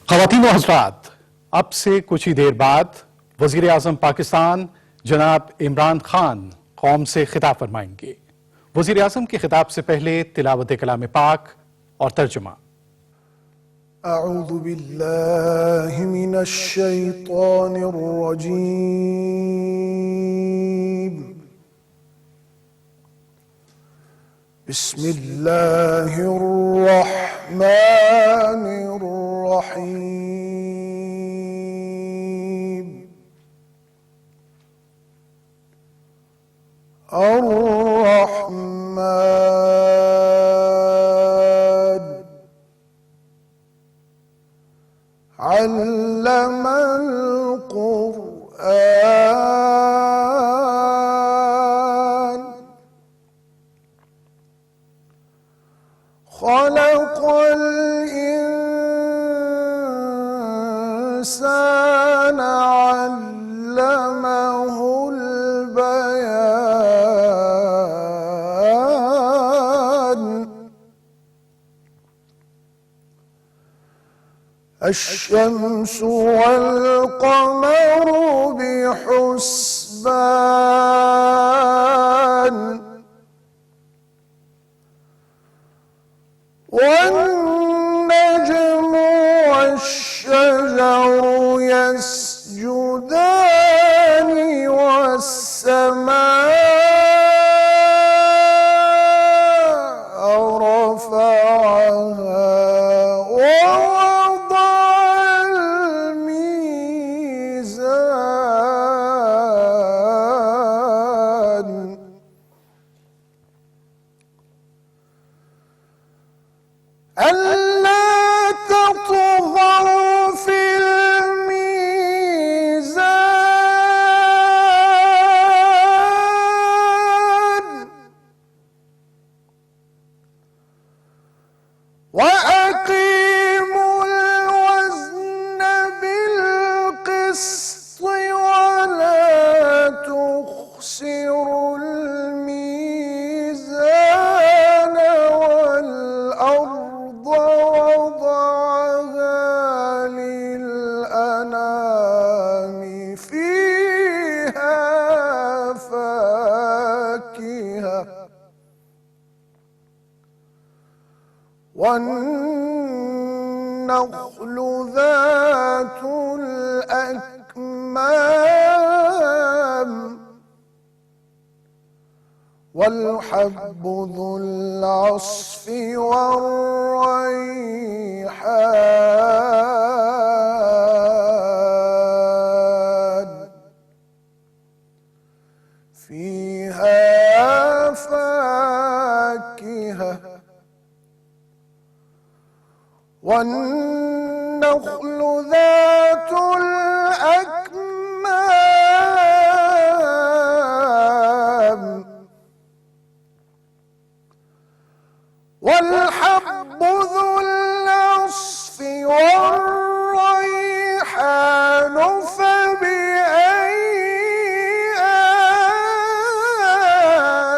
خواتین و حضرات، اب سے کچھ ہی دیر بعد وزیر اعظم پاکستان جناب عمران خان قوم سے خطاب فرمائیں گے۔ وزیر اعظم کے خطاب سے پہلے تلاوت کلام پاک اور ترجمہ۔ اعوذ باللہ من الشیطان الرجیم، بسم اللہ الرحمن الرحیم۔ الرحمن علم القرآن، خلق الإنسان علمه البيان، الشمس والقمر بحسبان، والنجم والشجر يسجدان، والسماء رفعها ووضع الميزان، ألا تطغوا في الميزان، وأقيموا الوزن بالقسط ولا تخسروا الميزان، والأرض وضعها للأنام، فيها فاكهة والنخل ذات الأكمام، والحب ذو العصف والريحان، فيها فاكهة والنخل ذات الأكمام، والحب ذو العصف والريحان، فبأي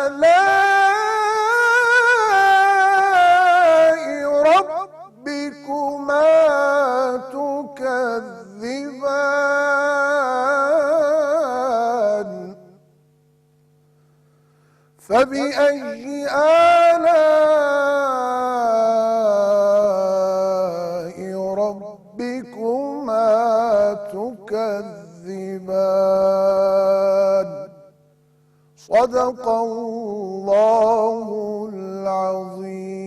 آلاء ربكما تكذبان، فبأي آلاء ربكما تكذبان، صدق اللہ العظیم۔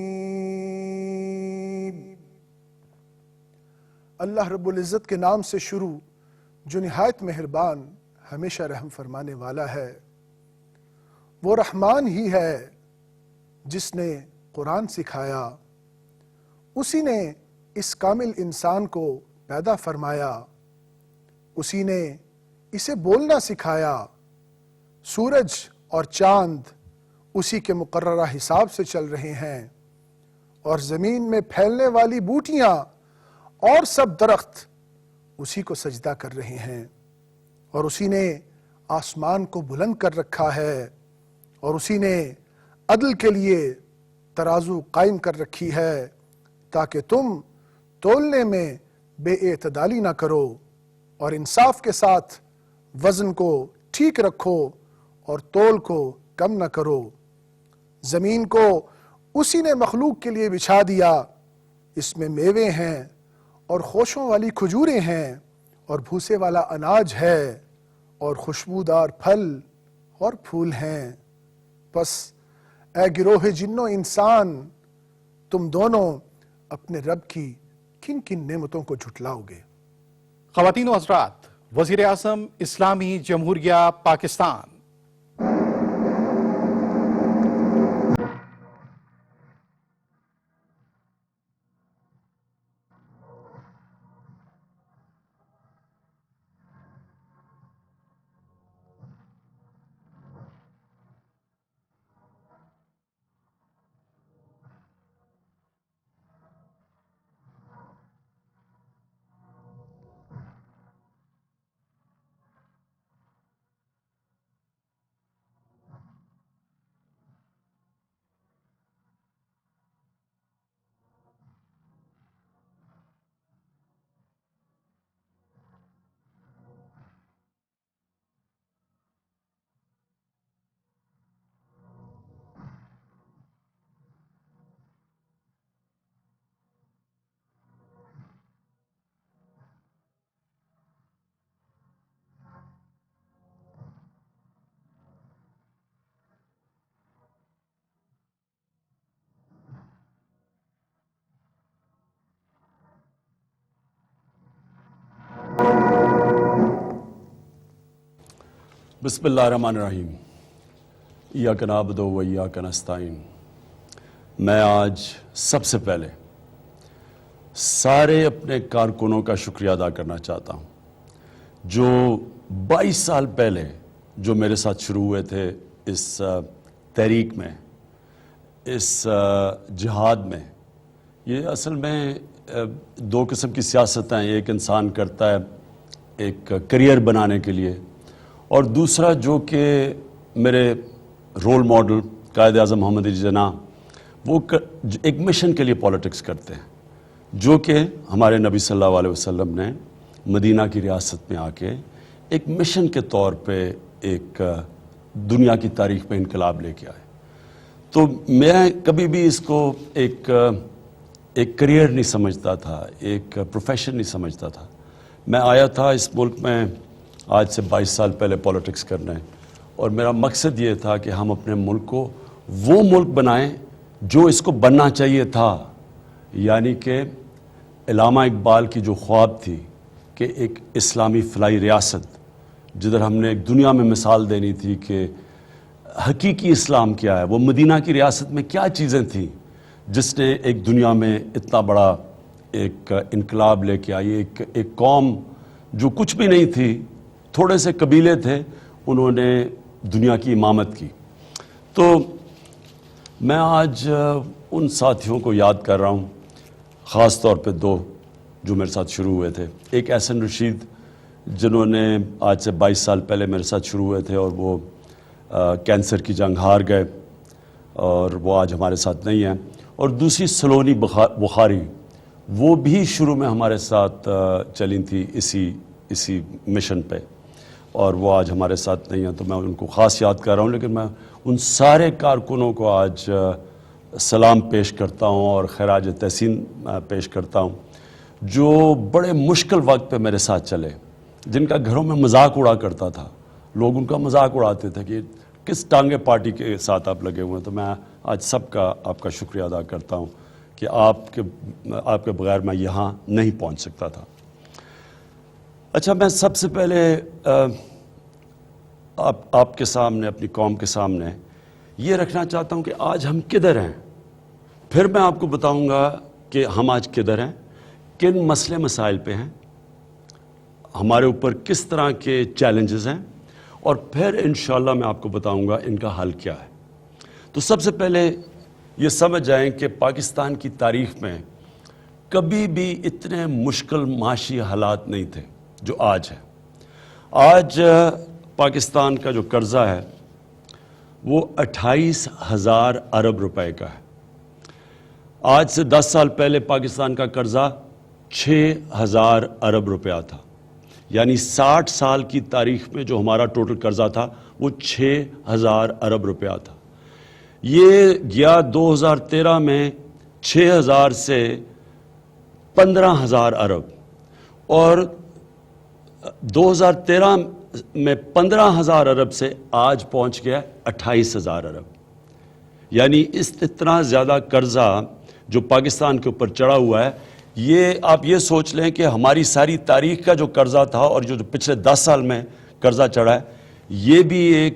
اللہ رب العزت کے نام سے شروع جو نہایت مہربان ہمیشہ رحم فرمانے والا ہے۔ وہ رحمان ہی ہے جس نے قرآن سکھایا، اسی نے اس کامل انسان کو پیدا فرمایا، اسی نے اسے بولنا سکھایا۔ سورج اور چاند اسی کے مقررہ حساب سے چل رہے ہیں، اور زمین میں پھیلنے والی بوٹیاں اور سب درخت اسی کو سجدہ کر رہے ہیں، اور اسی نے آسمان کو بلند کر رکھا ہے، اور اسی نے عدل کے لیے ترازو قائم کر رکھی ہے تاکہ تم تولنے میں بے اعتدالی نہ کرو اور انصاف کے ساتھ وزن کو ٹھیک رکھو اور تول کو کم نہ کرو۔ زمین کو اسی نے مخلوق کے لیے بچھا دیا، اس میں میوے ہیں اور خوشوں والی کھجوریں ہیں اور بھوسے والا اناج ہے اور خوشبودار پھل اور پھول ہیں۔ پس اے گروہ جن و انسان، تم دونوں اپنے رب کی کن کن نعمتوں کو جھٹلاؤ گے؟ خواتین و حضرات، وزیر اعظم اسلامی جمہوریہ پاکستان۔ بسم اللہ الرحمن الرحیم۔ ایاک نعبد و ایاک نستعین۔ میں آج سب سے پہلے سارے اپنے کارکنوں کا شکریہ ادا کرنا چاہتا ہوں جو 22 سال پہلے جو میرے ساتھ شروع ہوئے تھے اس تحریک میں، اس جہاد میں۔ یہ اصل میں دو قسم کی سیاست ہیں، ایک انسان کرتا ہے ایک کریئر بنانے کے لیے، اور دوسرا جو کہ میرے رول ماڈل قائد اعظم محمد علی جناح وہ ایک مشن کے لیے پالیٹکس کرتے ہیں، جو کہ ہمارے نبی صلی اللہ علیہ وسلم نے مدینہ کی ریاست میں آ کے ایک مشن کے طور پہ ایک دنیا کی تاریخ میں انقلاب لے کے آئے۔ تو میں کبھی بھی اس کو ایک کریئر نہیں سمجھتا تھا، ایک پروفیشن نہیں سمجھتا تھا۔ میں آیا تھا اس ملک میں آج سے 22 سال پہلے پالیٹکس کرنا ہے، اور میرا مقصد یہ تھا کہ ہم اپنے ملک کو وہ ملک بنائیں جو اس کو بننا چاہیے تھا، یعنی کہ علامہ اقبال کی جو خواب تھی کہ ایک اسلامی فلاحی ریاست، جدھر ہم نے ایک دنیا میں مثال دینی تھی کہ حقیقی اسلام کیا ہے، وہ مدینہ کی ریاست میں کیا چیزیں تھیں جس نے ایک دنیا میں اتنا بڑا ایک انقلاب لے کے آئی۔ ایک قوم جو کچھ بھی نہیں تھی، تھوڑے سے قبیلے تھے، انہوں نے دنیا کی امامت کی۔ تو میں آج ان ساتھیوں کو یاد کر رہا ہوں، خاص طور پہ دو جو میرے ساتھ شروع ہوئے تھے۔ ایک احسن رشید جنہوں نے آج سے 22 سال پہلے میرے ساتھ شروع ہوئے تھے اور وہ کینسر کی جنگ ہار گئے اور وہ آج ہمارے ساتھ نہیں ہیں، اور دوسری سلونی بخاری، وہ بھی شروع میں ہمارے ساتھ چلی تھی اسی مشن پہ، اور وہ آج ہمارے ساتھ نہیں ہیں، تو میں ان کو خاص یاد کر رہا ہوں۔ لیکن میں ان سارے کارکنوں کو آج سلام پیش کرتا ہوں اور خراج تحسین پیش کرتا ہوں، جو بڑے مشکل وقت پہ میرے ساتھ چلے، جن کا گھروں میں مذاق اڑا کرتا تھا، لوگ ان کا مذاق اڑاتے تھے کہ کس ٹانگے پارٹی کے ساتھ آپ لگے ہوئے ہیں۔ تو میں آج سب کا آپ کا شکریہ ادا کرتا ہوں کہ آپ کے بغیر میں یہاں نہیں پہنچ سکتا تھا۔ اچھا، میں سب سے پہلے آپ کے سامنے، اپنی قوم کے سامنے یہ رکھنا چاہتا ہوں کہ آج ہم کدھر ہیں، پھر میں آپ کو بتاؤں گا کہ ہم آج کدھر ہیں، کن مسئلے مسائل پہ ہیں، ہمارے اوپر کس طرح کے چیلنجز ہیں، اور پھر انشاءاللہ میں آپ کو بتاؤں گا ان کا حل کیا ہے۔ تو سب سے پہلے یہ سمجھ جائیں کہ پاکستان کی تاریخ میں کبھی بھی اتنے مشکل معاشی حالات نہیں تھے جو آج ہے۔ آج پاکستان کا جو قرضہ ہے وہ 28,000 ارب روپے کا ہے۔ آج سے 10 سال پہلے پاکستان کا قرضہ 6,000 ارب روپیہ تھا. یعنی 60 سال کی تاریخ میں جو ہمارا ٹوٹل قرضہ تھا وہ 6,000 ارب روپیہ تھا. یہ گیا 2013 میں 6,000 سے 15,000 ارب, اور 2013 میں 15,000 ارب سے آج پہنچ گیا 28,000 ارب. یعنی اتنا زیادہ قرضہ جو پاکستان کے اوپر چڑھا ہوا ہے, یہ آپ یہ سوچ لیں کہ ہماری ساری تاریخ کا جو قرضہ تھا اور جو پچھلے 10 سال میں قرضہ چڑھا ہے, یہ بھی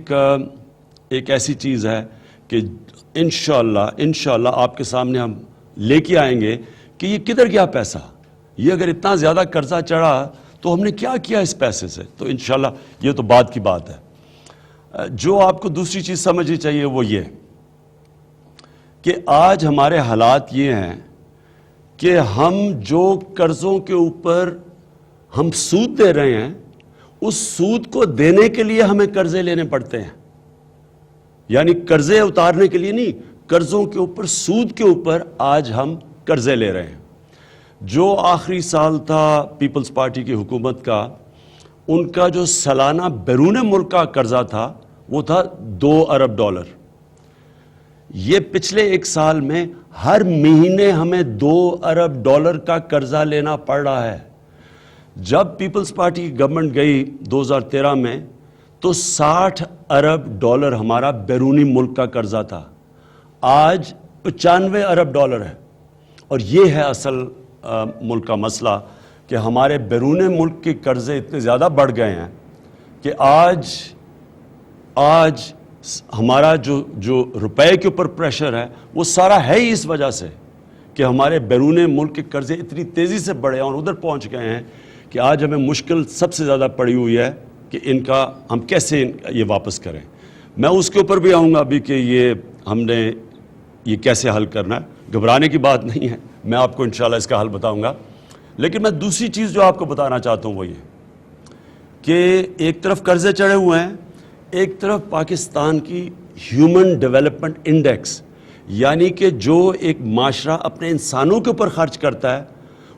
ایک ایسی چیز ہے کہ انشاءاللہ آپ کے سامنے ہم لے کے آئیں گے کہ یہ کدھر گیا پیسہ. یہ اگر اتنا زیادہ قرضہ چڑھا تو ہم نے کیا کیا اس پیسے سے. تو انشاءاللہ یہ تو بعد کی بات ہے. جو آپ کو دوسری چیز سمجھنی چاہیے وہ یہ کہ آج ہمارے حالات یہ ہیں کہ ہم جو قرضوں کے اوپر ہم سود دے رہے ہیں, اس سود کو دینے کے لیے ہمیں قرضے لینے پڑتے ہیں. یعنی قرضے اتارنے کے لیے نہیں, قرضوں کے اوپر, سود کے اوپر آج ہم قرضے لے رہے ہیں. جو آخری سال تھا پیپلز پارٹی کی حکومت کا, ان کا جو سالانہ بیرون ملک کا قرضہ تھا وہ تھا $2 ارب. یہ پچھلے 1 سال میں ہر مہینے ہمیں $2 ارب کا قرضہ لینا پڑ رہا ہے. جب پیپلز پارٹی کی گورنمنٹ گئی 2013 میں تو $60 ارب ہمارا بیرونی ملک کا قرضہ تھا. آج $95 ارب ہے. اور یہ ہے اصل ملک کا مسئلہ کہ ہمارے بیرون ملک کے قرضے اتنے زیادہ بڑھ گئے ہیں کہ آج ہمارا جو روپے کے اوپر پریشر ہے وہ سارا ہے ہی اس وجہ سے کہ ہمارے بیرون ملک کے قرضے اتنی تیزی سے بڑھے اور ادھر پہنچ گئے ہیں کہ آج ہمیں مشکل سب سے زیادہ پڑی ہوئی ہے کہ ان کا ہم کیسے یہ واپس کریں. میں اس کے اوپر بھی آؤں گا ابھی کہ یہ ہم نے یہ کیسے حل کرنا ہے. گھبرانے کی بات نہیں ہے, میں آپ کو انشاءاللہ اس کا حل بتاؤں گا. لیکن میں دوسری چیز جو آپ کو بتانا چاہتا ہوں وہ یہ کہ ایک طرف قرضے چڑھے ہوئے ہیں, ایک طرف پاکستان کی ہیومن ڈیولپمنٹ انڈیکس, یعنی کہ جو ایک معاشرہ اپنے انسانوں کے اوپر خرچ کرتا ہے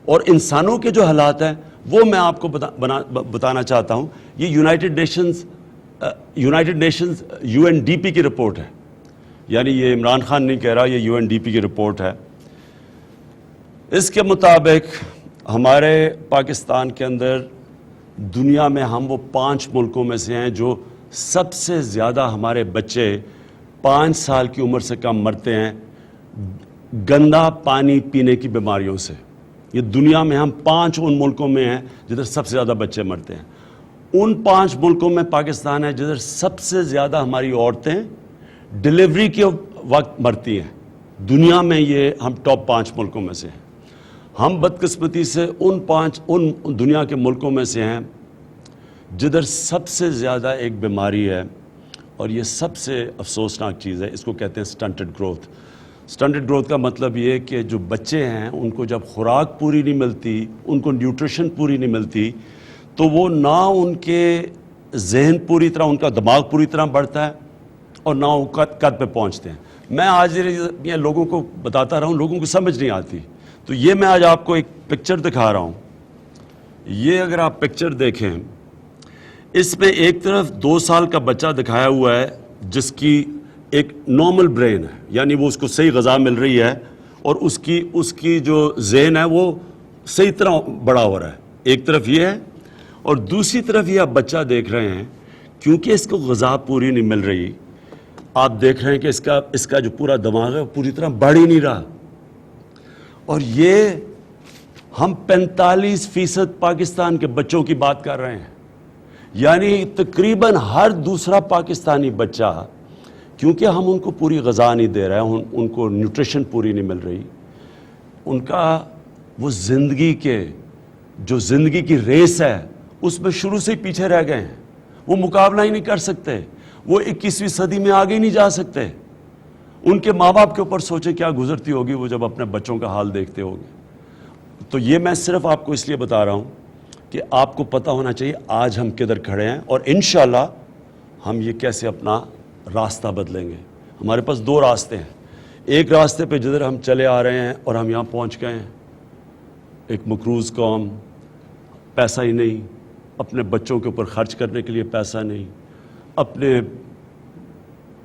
اور انسانوں کے جو حالات ہیں وہ میں آپ کو بتانا چاہتا ہوں. یہ یونائٹڈ نیشنز UNDP کی رپورٹ ہے. یعنی یہ عمران خان نہیں کہہ رہا, یہ UNDP کی رپورٹ ہے. اس کے مطابق ہمارے پاکستان کے اندر دنیا میں ہم وہ 5 ملکوں میں سے ہیں جو سب سے زیادہ ہمارے بچے 5 سال کی عمر سے کم مرتے ہیں گندا پانی پینے کی بیماریوں سے. یہ دنیا میں ہم 5 ان ملکوں میں ہیں جدھر سب سے زیادہ بچے مرتے ہیں. ان 5 ملکوں میں پاکستان ہے جدھر سب سے زیادہ ہماری عورتیں ڈیلیوری کے وقت مرتی ہیں. دنیا میں یہ ہم ٹاپ 5 ملکوں میں سے ہیں. ہم بدقسمتی سے ان دنیا کے ملکوں میں سے ہیں جدھر سب سے زیادہ ایک بیماری ہے, اور یہ سب سے افسوسناک چیز ہے. اس کو کہتے ہیں سٹنٹڈ گروتھ. سٹنٹڈ گروتھ کا مطلب یہ کہ جو بچے ہیں ان کو جب خوراک پوری نہیں ملتی, ان کو نیوٹریشن پوری نہیں ملتی, تو وہ نہ ان کے ذہن پوری طرح, ان کا دماغ پوری طرح بڑھتا ہے اور نہ وہ قد پہ پہنچتے ہیں. میں آج یہ لوگوں کو بتاتا رہا ہوں, لوگوں کو سمجھ نہیں آتی. تو یہ میں آج آپ کو ایک پکچر دکھا رہا ہوں. یہ اگر آپ پکچر دیکھیں, اس میں ایک طرف 2 سال کا بچہ دکھایا ہوا ہے جس کی ایک نارمل برین ہے, یعنی وہ اس کو صحیح غذا مل رہی ہے اور اس کی جو ذہن ہے وہ صحیح طرح بڑا ہو رہا ہے. ایک طرف یہ ہے, اور دوسری طرف یہ آپ بچہ دیکھ رہے ہیں کیونکہ اس کو غذا پوری نہیں مل رہی, آپ دیکھ رہے ہیں کہ اس کا جو پورا دماغ ہے وہ پوری طرح بڑھ ہی نہیں رہا. اور یہ ہم 45% پاکستان کے بچوں کی بات کر رہے ہیں. یعنی تقریباً ہر دوسرا پاکستانی بچہ, کیونکہ ہم ان کو پوری غذا نہیں دے رہے ہیں, ان کو نیوٹریشن پوری نہیں مل رہی, ان کا وہ زندگی کی ریس ہے اس میں شروع سے ہی پیچھے رہ گئے ہیں. وہ مقابلہ ہی نہیں کر سکتے, وہ 21ویں صدی میں آگے ہی نہیں جا سکتے. ان کے ماں باپ کے اوپر سوچے کیا گزرتی ہوگی وہ جب اپنے بچوں کا حال دیکھتے ہوگے. تو یہ میں صرف آپ کو اس لیے بتا رہا ہوں کہ آپ کو پتہ ہونا چاہیے آج ہم کدھر کھڑے ہیں, اور انشاءاللہ ہم یہ کیسے اپنا راستہ بدلیں گے. ہمارے پاس 2 راستے ہیں. ایک راستے پہ جدھر ہم چلے آ رہے ہیں اور ہم یہاں پہنچ گئے ہیں, ایک مقروض قوم، پیسہ ہی نہیں، اپنے بچوں کے اوپر خرچ کرنے کے لیے پیسہ نہیں، اپنے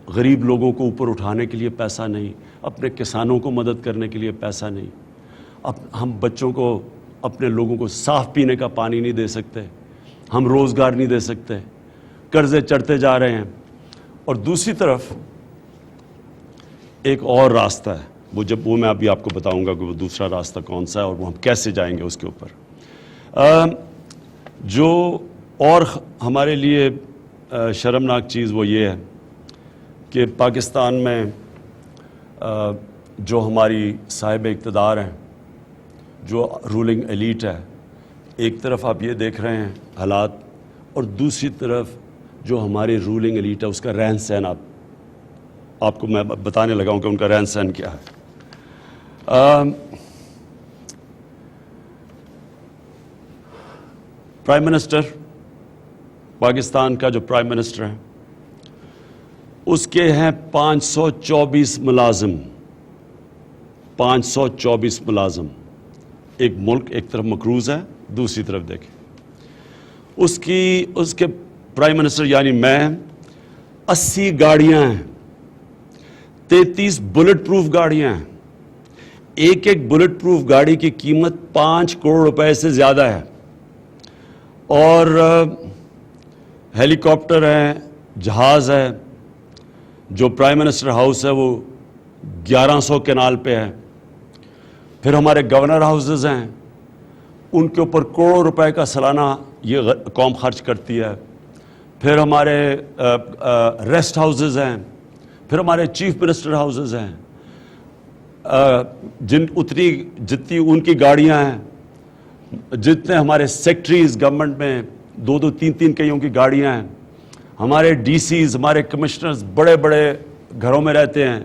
غریب لوگوں کو اوپر اٹھانے کے لیے پیسہ نہیں، اپنے کسانوں کو مدد کرنے کے لیے پیسہ نہیں، ہم بچوں کو، اپنے لوگوں کو صاف پینے کا پانی نہیں دے سکتے، ہم روزگار نہیں دے سکتے، قرضے چڑھتے جا رہے ہیں۔ اور دوسری طرف ایک اور راستہ ہے، وہ میں ابھی آپ کو بتاؤں گا کہ وہ دوسرا راستہ کون سا ہے اور وہ ہم کیسے جائیں گے اس کے اوپر۔ جو اور ہمارے لیے شرمناک چیز وہ یہ ہے کہ پاکستان میں جو ہماری صاحب اقتدار ہیں، جو رولنگ ایلیٹ ہے، ایک طرف آپ یہ دیکھ رہے ہیں حالات، اور دوسری طرف جو ہماری رولنگ ایلیٹ ہے اس کا رہن سہن آپ کو میں بتانے لگا ہوں کہ ان کا رہن سہن کیا ہے۔ پرائم منسٹر پاکستان کا جو پرائم منسٹر ہے اس کے ہیں 524 ملازم، 524 ملازم۔ ایک ملک ایک طرف مقروض ہے، دوسری طرف دیکھیں اس کے پرائم منسٹر یعنی میں 80 گاڑیاں ہیں، 33 بلٹ پروف گاڑیاں ہیں۔ ایک بلٹ پروف گاڑی کی قیمت 5 کروڑ روپے سے زیادہ ہے، اور ہیلی کاپٹر ہیں، جہاز ہے، جو پرائم منسٹر ہاؤس ہے وہ 1100 کنال پہ ہے۔ پھر ہمارے گورنر ہاؤسز ہیں، ان کے اوپر کروڑوں روپے کا سالانہ یہ قوم خرچ کرتی ہے۔ پھر ہمارے ریسٹ ہاؤسز ہیں، پھر ہمارے چیف منسٹر ہاؤسز ہیں، جتنی ان کی گاڑیاں ہیں، جتنے ہمارے سیکٹریز گورنمنٹ میں 2 3 کئیوں کی گاڑیاں ہیں، ہمارے ڈی سیز، ہمارے کمشنرز بڑے بڑے گھروں میں رہتے ہیں،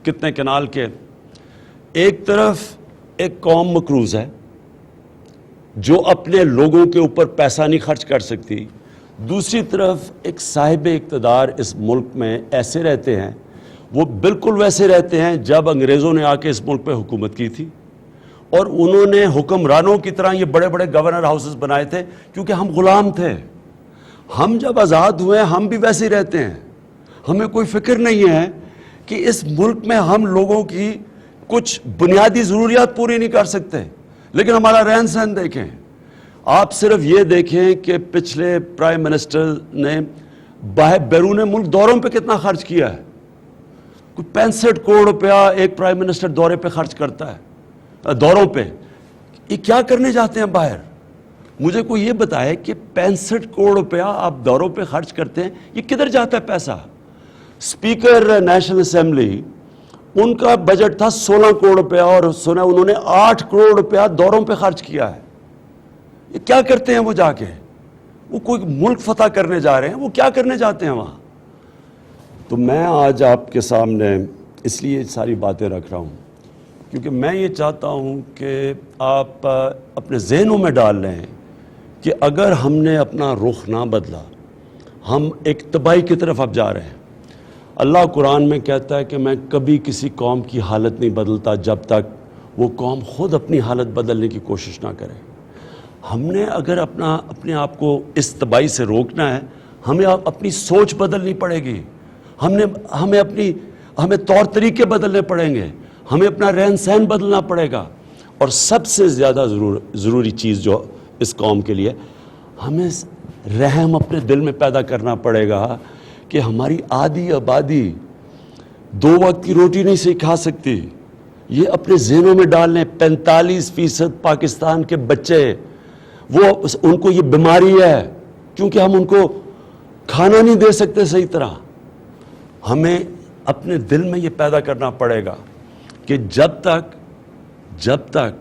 کتنے کنال کے۔ ایک طرف ایک قوم مقروض ہے جو اپنے لوگوں کے اوپر پیسہ نہیں خرچ کر سکتی، دوسری طرف ایک صاحب اقتدار اس ملک میں ایسے رہتے ہیں، وہ بالکل ویسے رہتے ہیں جب انگریزوں نے آ کے اس ملک پہ حکومت کی تھی، اور انہوں نے حکمرانوں کی طرح یہ بڑے بڑے گورنر ہاؤسز بنائے تھے کیونکہ ہم غلام تھے۔ ہم جب آزاد ہوئے ہم بھی ویسے ہی رہتے ہیں، ہمیں کوئی فکر نہیں ہے کہ اس ملک میں ہم لوگوں کی کچھ بنیادی ضروریات پوری نہیں کر سکتے، لیکن ہمارا رہن سہن دیکھیں۔ آپ صرف یہ دیکھیں کہ پچھلے پرائم منسٹر نے بیرون ملک دوروں پہ کتنا خرچ کیا ہے۔ کوئی 65 کروڑ روپیہ ایک پرائم منسٹر دورے پہ خرچ کرتا ہے، دوروں پہ۔ یہ کیا کرنے جاتے ہیں باہر؟ مجھے کوئی یہ بتائے کہ 65 کروڑ روپیہ آپ دوروں پہ خرچ کرتے ہیں، یہ کدھر جاتا ہے پیسہ؟ اسپیکر نیشنل اسمبلی، ان کا بجٹ تھا 16 کروڑ روپیہ، اور سنا انہوں نے 8 کروڑ روپیہ دوروں پہ خرچ کیا ہے۔ یہ کیا کرتے ہیں وہ جا کے؟ وہ کوئی ملک فتح کرنے جا رہے ہیں، وہ کیا کرنے جاتے ہیں وہاں؟ تو میں آج آپ کے سامنے اس لیے ساری باتیں رکھ رہا ہوں کیونکہ میں یہ چاہتا ہوں کہ آپ اپنے ذہنوں میں ڈال لیں کہ اگر ہم نے اپنا رخ نہ بدلا، ہم ایک تباہی کی طرف اب جا رہے ہیں۔ اللہ قرآن میں کہتا ہے کہ میں کبھی کسی قوم کی حالت نہیں بدلتا جب تک وہ قوم خود اپنی حالت بدلنے کی کوشش نہ کرے۔ ہم نے اگر اپنے آپ کو اس تباہی سے روکنا ہے، ہمیں اپنی سوچ بدلنی پڑے گی، ہمیں طور طریقے بدلنے پڑیں گے، ہمیں اپنا رہن سہن بدلنا پڑے گا، اور سب سے زیادہ ضروری چیز جو اس قوم کے لیے، ہمیں رحم اپنے دل میں پیدا کرنا پڑے گا کہ ہماری آدھی آبادی 2 وقت کی روٹی نہیں کھا سکتی۔ یہ اپنے ذہنوں میں ڈال لیں۔ 45% پاکستان کے بچے، ان کو یہ بیماری ہے کیونکہ ہم ان کو کھانا نہیں دے سکتے صحیح طرح۔ ہمیں اپنے دل میں یہ پیدا کرنا پڑے گا کہ جب تک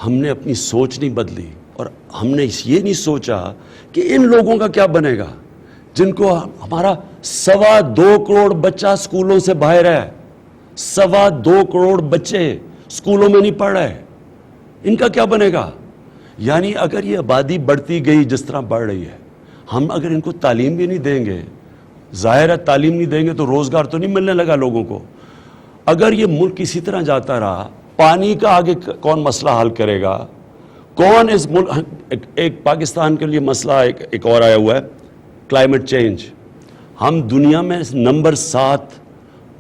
ہم نے اپنی سوچ نہیں بدلی، اور ہم نے یہ نہیں سوچا کہ ان لوگوں کا کیا بنے گا جن کو ہمارا 2.25 کروڑ بچہ سکولوں سے باہر ہے، 2.25 کروڑ بچے سکولوں میں نہیں پڑھ رہے، ان کا کیا بنے گا؟ یعنی اگر یہ آبادی بڑھتی گئی جس طرح بڑھ رہی ہے، ہم اگر ان کو تعلیم بھی نہیں دیں گے، ظاہر ہے تعلیم نہیں دیں گے تو روزگار تو نہیں ملنے لگا لوگوں کو۔ اگر یہ ملک اسی طرح جاتا رہا، پانی کا آگے کون مسئلہ حل کرے گا؟ کون اس ملک ایک پاکستان کے لیے مسئلہ ایک اور آیا ہوا ہے کلائمیٹ چینج. ہم دنیا میں نمبر 7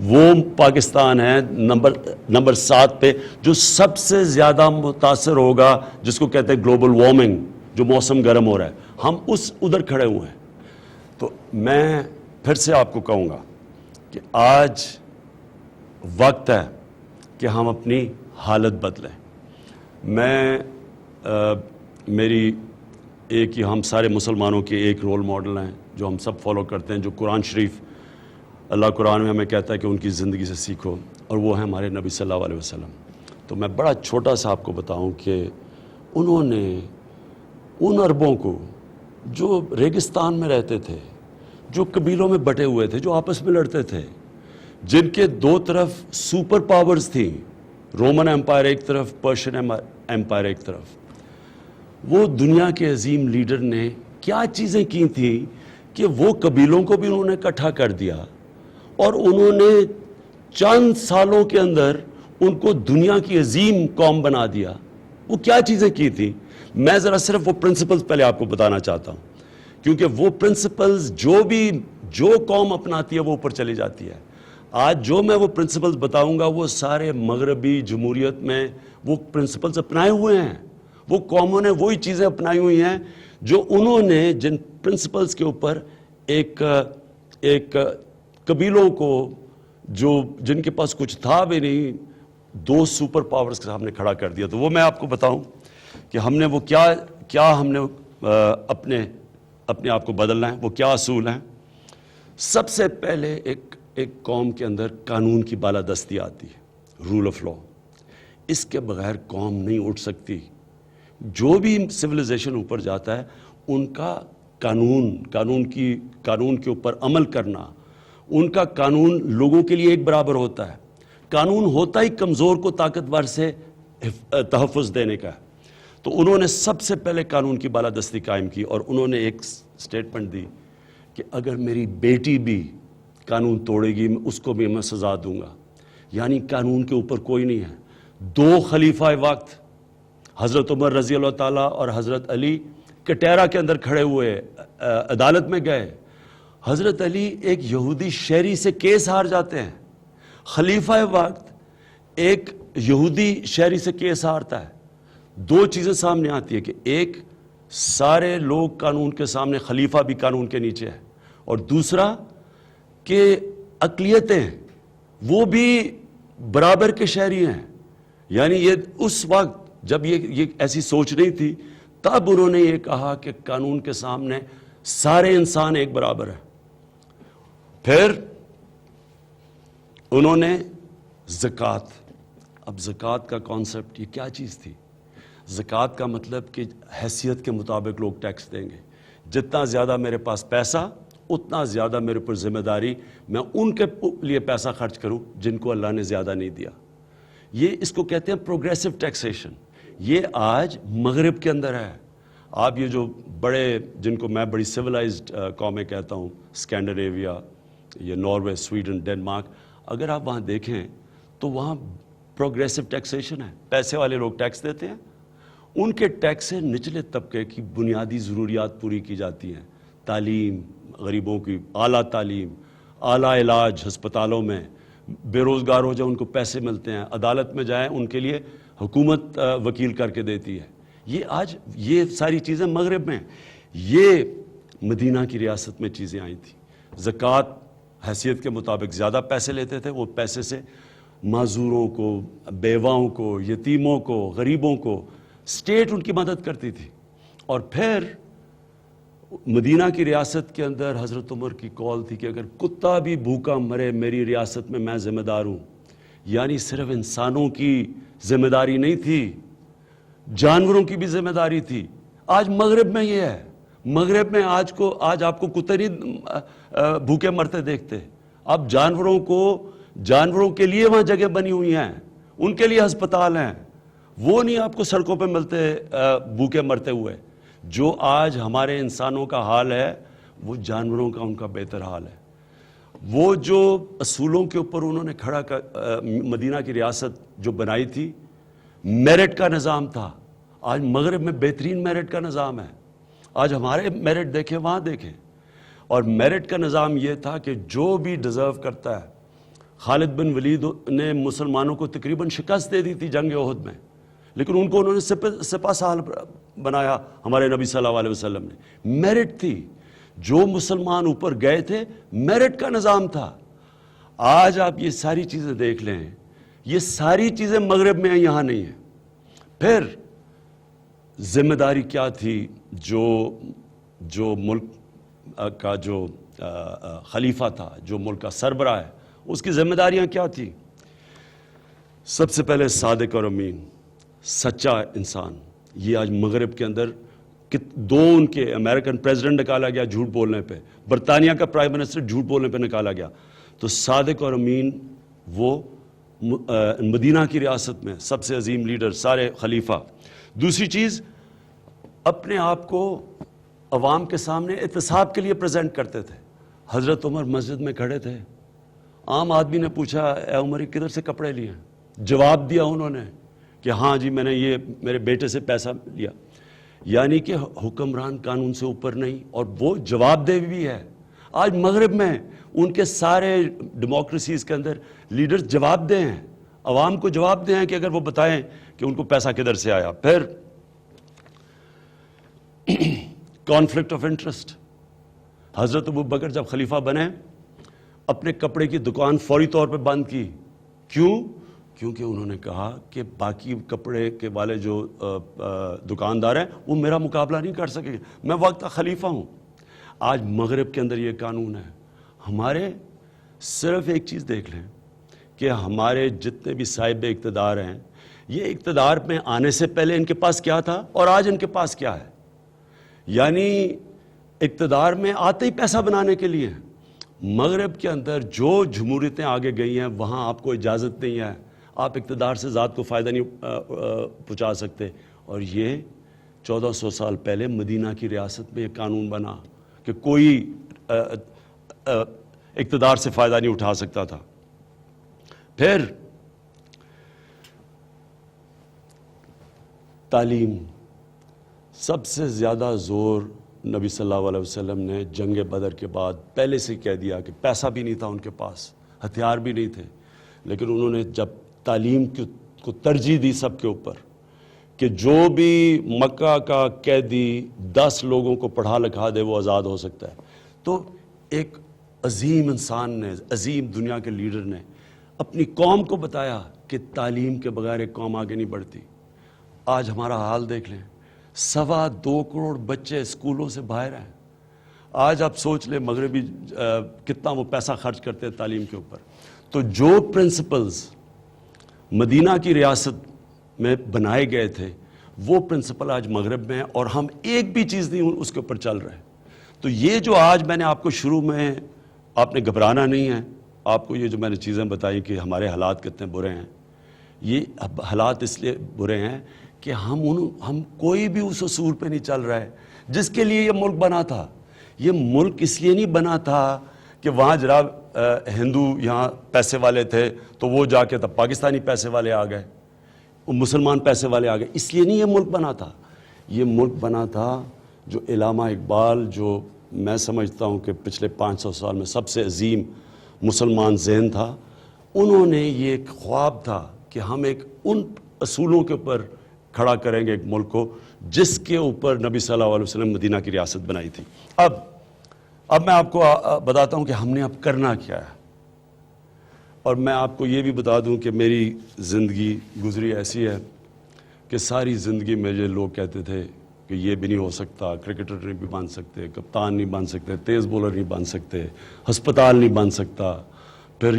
وہ پاکستان ہے نمبر 7 پہ جو سب سے زیادہ متاثر ہوگا جس کو کہتے ہیں گلوبل وارمنگ, جو موسم گرم ہو رہا ہے. ہم ادھر کھڑے ہوئے ہیں. تو میں پھر سے آپ کو کہوں گا کہ آج وقت ہے کہ ہم اپنی حالت بدلیں. میں میری ایک ہی, ہم سارے مسلمانوں کے ایک رول ماڈل ہیں جو ہم سب فالو کرتے ہیں, جو قرآن شریف, اللہ قرآن میں ہمیں کہتا ہے کہ ان کی زندگی سے سیکھو, اور وہ ہیں ہمارے نبی صلی اللہ علیہ وسلم. تو میں بڑا چھوٹا سا آپ کو بتاؤں کہ انہوں نے ان عربوں کو جو ریگستان میں رہتے تھے, جو قبیلوں میں بٹے ہوئے تھے, جو آپس میں لڑتے تھے, جن کے دو طرف سپر پاورز تھیں, رومن امپائر ایک طرف, پرشین امپائر ایک طرف, وہ دنیا کے عظیم لیڈر نے کیا چیزیں کی تھیں کہ وہ قبیلوں کو بھی انہوں نے اکٹھا کر دیا, اور انہوں نے چند سالوں کے اندر ان کو دنیا کی عظیم قوم بنا دیا. وہ کیا چیزیں کی تھیں؟ میں ذرا صرف وہ پرنسپلز پہلے آپ کو بتانا چاہتا ہوں, کیونکہ وہ پرنسپلز جو قوم اپناتی ہے وہ اوپر چلی جاتی ہے. آج جو میں وہ پرنسپلز بتاؤں گا وہ سارے مغربی جمہوریت میں وہ پرنسپلز اپنائے ہوئے ہیں. وہ قوموں نے وہی چیزیں اپنائی ہوئی ہیں جو انہوں نے جن پرنسپلز کے اوپر ایک قبیلوں کو جن کے پاس کچھ تھا بھی نہیں, 2 سپر پاورز کے سامنے کھڑا کر دیا. تو وہ میں آپ کو بتاؤں کہ ہم نے وہ کیا ہم نے اپنے آپ کو بدلنا ہے, وہ کیا اصول ہیں. سب سے پہلے ایک قوم کے اندر قانون کی بالادستی آتی ہے, رول آف لا. اس کے بغیر قوم نہیں اٹھ سکتی. جو بھی سویلائزیشن اوپر جاتا ہے ان کا قانون کے اوپر عمل کرنا, ان کا قانون لوگوں کے لیے ایک برابر ہوتا ہے. قانون ہوتا ہی کمزور کو طاقتور سے تحفظ دینے کا ہے. تو انہوں نے سب سے پہلے قانون کی بالادستی قائم کی, اور انہوں نے ایک سٹیٹمنٹ دی کہ اگر میری بیٹی بھی قانون توڑے گی اس کو بھی میں سزا دوں گا. یعنی قانون کے اوپر کوئی نہیں ہے. 2 خلیفہ وقت حضرت عمر رضی اللہ تعالیٰ اور حضرت علی کٹیرا کے اندر کھڑے ہوئے, عدالت میں گئے. حضرت علی ایک یہودی شہری سے کیس ہار جاتے ہیں. خلیفہ وقت ایک یہودی شہری سے کیس ہارتا ہے. 2 چیزیں سامنے آتی ہے کہ ایک, سارے لوگ قانون کے سامنے, خلیفہ بھی قانون کے نیچے ہے, اور دوسرا کہ اقلیتیں وہ بھی برابر کے شہری ہیں. یعنی یہ اس وقت جب یہ ایسی سوچ نہیں تھی, تب انہوں نے یہ کہا کہ قانون کے سامنے سارے انسان ایک برابر ہیں. پھر انہوں نے زکوٰۃ. اب زکوٰۃ کا کانسیپٹ یہ کیا چیز تھی؟ زکوٰۃ کا مطلب کہ حیثیت کے مطابق لوگ ٹیکس دیں گے. جتنا زیادہ میرے پاس پیسہ اتنا زیادہ میرے پر ذمہ داری, میں ان کے لیے پیسہ خرچ کروں جن کو اللہ نے زیادہ نہیں دیا. یہ اس کو کہتے ہیں پروگریسو ٹیکسیشن. یہ آج مغرب کے اندر ہے. آپ یہ جو بڑے, جن کو میں بڑی سویلائزڈ قومیں کہتا ہوں, اسکینڈینیویا, یہ ناروے, سویڈن, ڈنمارک, اگر آپ وہاں دیکھیں تو وہاں پروگریسو ٹیکسیشن ہے. پیسے والے لوگ ٹیکس دیتے ہیں, ان کے ٹیکس سے نچلے طبقے کی بنیادی ضروریات پوری کی جاتی ہیں. تعلیم, غریبوں کی اعلیٰ تعلیم, اعلیٰ علاج ہسپتالوں میں, بے روزگار ہو جائے ان کو پیسے ملتے ہیں, عدالت میں جائیں ان کے لیے حکومت وکیل کر کے دیتی ہے. یہ ساری چیزیں مغرب میں. یہ مدینہ کی ریاست میں چیزیں آئی تھیں. زکوٰۃ حیثیت کے مطابق زیادہ پیسے لیتے تھے, وہ پیسے سے معذوروں کو, بیواؤں کو, یتیموں کو, غریبوں کو اسٹیٹ ان کی مدد کرتی تھی. اور پھر مدینہ کی ریاست کے اندر حضرت عمر کی کال تھی کہ اگر کتا بھی بھوکا مرے میری ریاست میں ذمہ دار ہوں. یعنی صرف انسانوں کی ذمہ داری نہیں تھی, جانوروں کی بھی ذمہ داری تھی. آج مغرب میں یہ ہے. مغرب میں آج آپ کو کتے نہیں بھوکے مرتے دیکھتے. اب جانوروں کے لیے وہاں جگہ بنی ہوئی ہیں, ان کے لیے ہسپتال ہیں. وہ نہیں آپ کو سڑکوں پہ ملتے بھوکے مرتے ہوئے. جو آج ہمارے انسانوں کا حال ہے وہ جانوروں کا ان کا بہتر حال ہے. وہ جو اصولوں کے اوپر انہوں نے مدینہ کی ریاست جو بنائی تھی, میرٹ کا نظام تھا. آج مغرب میں بہترین میرٹ کا نظام ہے. آج ہمارے میرٹ دیکھیں وہاں دیکھیں. اور میرٹ کا نظام یہ تھا کہ جو بھی ڈیزرو کرتا ہے. خالد بن ولید نے مسلمانوں کو تقریباً شکست دے دی تھی جنگ احد میں, لیکن ان کو انہوں نے سپہ سالار بنایا ہمارے نبی صلی اللہ علیہ وسلم نے. میرٹ تھی, جو مسلمان اوپر گئے تھے میرٹ کا نظام تھا. آج آپ یہ ساری چیزیں دیکھ لیں, یہ ساری چیزیں مغرب میں ہیں, یہاں نہیں ہیں. پھر ذمہ داری کیا تھی جو ملک کا جو خلیفہ تھا, جو ملک کا سربراہ ہے, اس کی ذمہ داریاں کیا تھی؟ سب سے پہلے صادق اور امین, سچا انسان. یہ آج مغرب کے اندر دو ان کے امریکن پریزیڈنٹ نکالا گیا جھوٹ بولنے پہ, برطانیہ کا پرائم منسٹر جھوٹ بولنے پہ نکالا گیا. تو صادق اور امین وہ مدینہ کی ریاست میں سب سے عظیم لیڈر, سارے خلیفہ. دوسری چیز, اپنے آپ کو عوام کے سامنے احتساب کے لیے پریزنٹ کرتے تھے. حضرت عمر مسجد میں کھڑے تھے, عام آدمی نے پوچھا اے عمر کدھر سے کپڑے لیے ہیں؟ جواب دیا انہوں نے کہ ہاں جی میں نے یہ میرے بیٹے سے پیسہ لیا. یعنی کہ حکمران قانون سے اوپر نہیں, اور وہ جواب دہ بھی ہے. آج مغرب میں ان کے سارے ڈیموکریسیز کے اندر لیڈرز جواب دہ ہیں, عوام کو جواب دہ ہیں کہ اگر وہ بتائیں کہ ان کو پیسہ کدھر سے آیا. پھر کانفلکٹ آف انٹرسٹ. حضرت ابو بکر جب خلیفہ بنے اپنے کپڑے کی دکان فوری طور پہ بند کی. کیوں؟ کیونکہ انہوں نے کہا کہ باقی کپڑے کے والے جو دکاندار ہیں وہ میرا مقابلہ نہیں کر سکیں گے, میں وقت کا خلیفہ ہوں. آج مغرب کے اندر یہ قانون ہے. ہمارے صرف ایک چیز دیکھ لیں کہ ہمارے جتنے بھی صاحب اقتدار ہیں, یہ اقتدار میں آنے سے پہلے ان کے پاس کیا تھا اور آج ان کے پاس کیا ہے. یعنی اقتدار میں آتے ہی پیسہ بنانے کے لیے. مغرب کے اندر جو جمہوریتیں آگے گئی ہیں وہاں آپ کو اجازت نہیں ہے, آپ اقتدار سے ذات کو فائدہ نہیں پہنچا سکتے. اور یہ 1400 سال پہلے مدینہ کی ریاست میں یہ قانون بنا کہ کوئی اقتدار سے فائدہ نہیں اٹھا سکتا تھا. پھر تعلیم. سب سے زیادہ زور نبی صلی اللہ علیہ وسلم نے جنگ بدر کے بعد پہلے سے کہہ دیا کہ پیسہ بھی نہیں تھا ان کے پاس, ہتھیار بھی نہیں تھے, لیکن انہوں نے جب تعلیم کو ترجیح دی سب کے اوپر کہ جو بھی مکہ کا قیدی 10 لوگوں کو پڑھا لکھا دے وہ آزاد ہو سکتا ہے. تو ایک عظیم انسان نے, عظیم دنیا کے لیڈر نے اپنی قوم کو بتایا کہ تعلیم کے بغیر ایک قوم آگے نہیں بڑھتی. آج ہمارا حال دیکھ لیں, 2.25 کروڑ بچے اسکولوں سے باہر ہیں. آج آپ سوچ لیں مغربی کتنا وہ پیسہ خرچ کرتے ہیں تعلیم کے اوپر. تو جو پرنسپلز مدینہ کی ریاست میں بنائے گئے تھے وہ پرنسپل آج مغرب میں ہیں, اور ہم ایک بھی چیز نہیں اس کے اوپر چل رہے. تو یہ جو آج میں نے آپ کو شروع میں, آپ نے گھبرانا نہیں ہے. آپ کو یہ جو میں نے چیزیں بتائی کہ ہمارے حالات کتنے برے ہیں, یہ حالات اس لیے برے ہیں کہ ہم کوئی بھی اس اصول پہ نہیں چل رہا ہے جس کے لیے یہ ملک بنا تھا. یہ ملک اس لیے نہیں بنا تھا کہ وہاں جناب ہندو یہاں پیسے والے تھے تو وہ جا کے تب پاکستانی پیسے والے آ گئے, مسلمان پیسے والے آ گئے. اس لیے نہیں یہ ملک بنا تھا. یہ ملک بنا تھا جو علامہ اقبال, جو میں سمجھتا ہوں کہ پچھلے 500 سال میں سب سے عظیم مسلمان ذہن تھا, انہوں نے یہ ایک خواب تھا کہ ہم ایک ان اصولوں کے اوپر کھڑا کریں گے ایک ملک کو جس کے اوپر نبی صلی اللہ علیہ وسلم مدینہ کی ریاست بنائی تھی. اب میں آپ کو بتاتا ہوں کہ ہم نے اب کرنا کیا ہے. اور میں آپ کو یہ بھی بتا دوں کہ میری زندگی گزری ایسی ہے کہ ساری زندگی میرے لوگ کہتے تھے کہ یہ بھی نہیں ہو سکتا, کرکٹر نہیں بھی بن سکتے, کپتان نہیں بن سکتے, تیز بولر نہیں بن سکتے, ہسپتال نہیں بن سکتا, پھر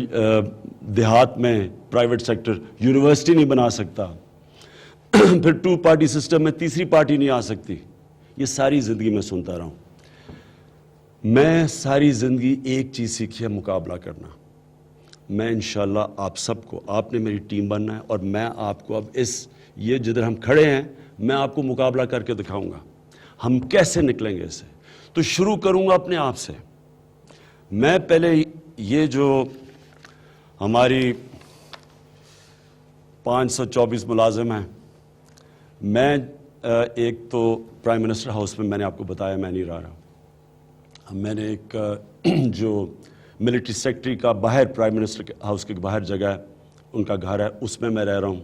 دیہات میں پرائیویٹ سیکٹر یونیورسٹی نہیں بنا سکتا, پھر 2 پارٹی سسٹم میں تیسری پارٹی نہیں آ سکتی. یہ ساری زندگی میں سنتا رہا ہوں. میں ساری زندگی ایک چیز سیکھی ہے, مقابلہ کرنا. میں انشاءاللہ آپ سب کو, آپ نے میری ٹیم بننا ہے, اور میں آپ کو اب یہ جدھر ہم کھڑے ہیں میں آپ کو مقابلہ کر کے دکھاؤں گا ہم کیسے نکلیں گے اسے. تو شروع کروں گا اپنے آپ سے. میں پہلے یہ جو ہماری 524 ملازم ہیں, میں ایک تو پرائم منسٹر ہاؤس میں نے آپ کو بتایا میں نہیں رہا، میں نے ایک جو ملٹری سیکٹری کا باہر پرائم منسٹر ہاؤس کے باہر جگہ ہے ان کا گھر ہے، اس میں رہ رہا ہوں،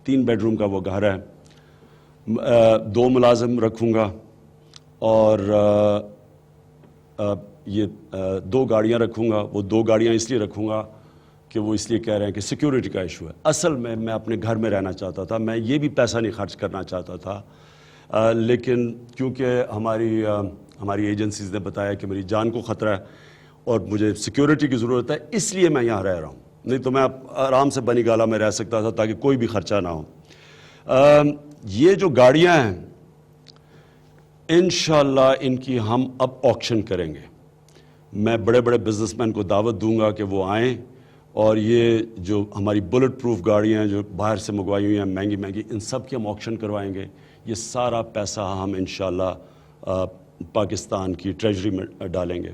3 بیڈ روم کا وہ گھر ہے، 2 ملازم رکھوں گا اور یہ 2 گاڑیاں رکھوں گا۔ وہ 2 گاڑیاں اس لیے رکھوں گا کہ وہ اس لیے کہہ رہے ہیں کہ سیکیورٹی کا ایشو ہے۔ اصل میں اپنے گھر میں رہنا چاہتا تھا، میں یہ بھی پیسہ نہیں خرچ کرنا چاہتا تھا، لیکن کیونکہ ہماری ایجنسیز نے بتایا کہ میری جان کو خطرہ ہے اور مجھے سیکیورٹی کی ضرورت ہے، اس لیے میں یہاں رہ رہا ہوں، نہیں تو میں آرام سے بنی گالا میں رہ سکتا تھا تاکہ کوئی بھی خرچہ نہ ہو۔ یہ جو گاڑیاں ہیں انشاءاللہ ان کی ہم اب آکشن کریں گے۔ میں بڑے بڑے بزنس مین کو دعوت دوں گا کہ وہ آئیں اور یہ جو ہماری بلٹ پروف گاڑیاں جو باہر سے منگوائی ہوئی ہیں مہنگی مہنگی، ان سب کی ہم آکشن کروائیں گے۔ یہ سارا پیسہ ہم انشاءاللہ پاکستان کی ٹریجری میں ڈالیں گے۔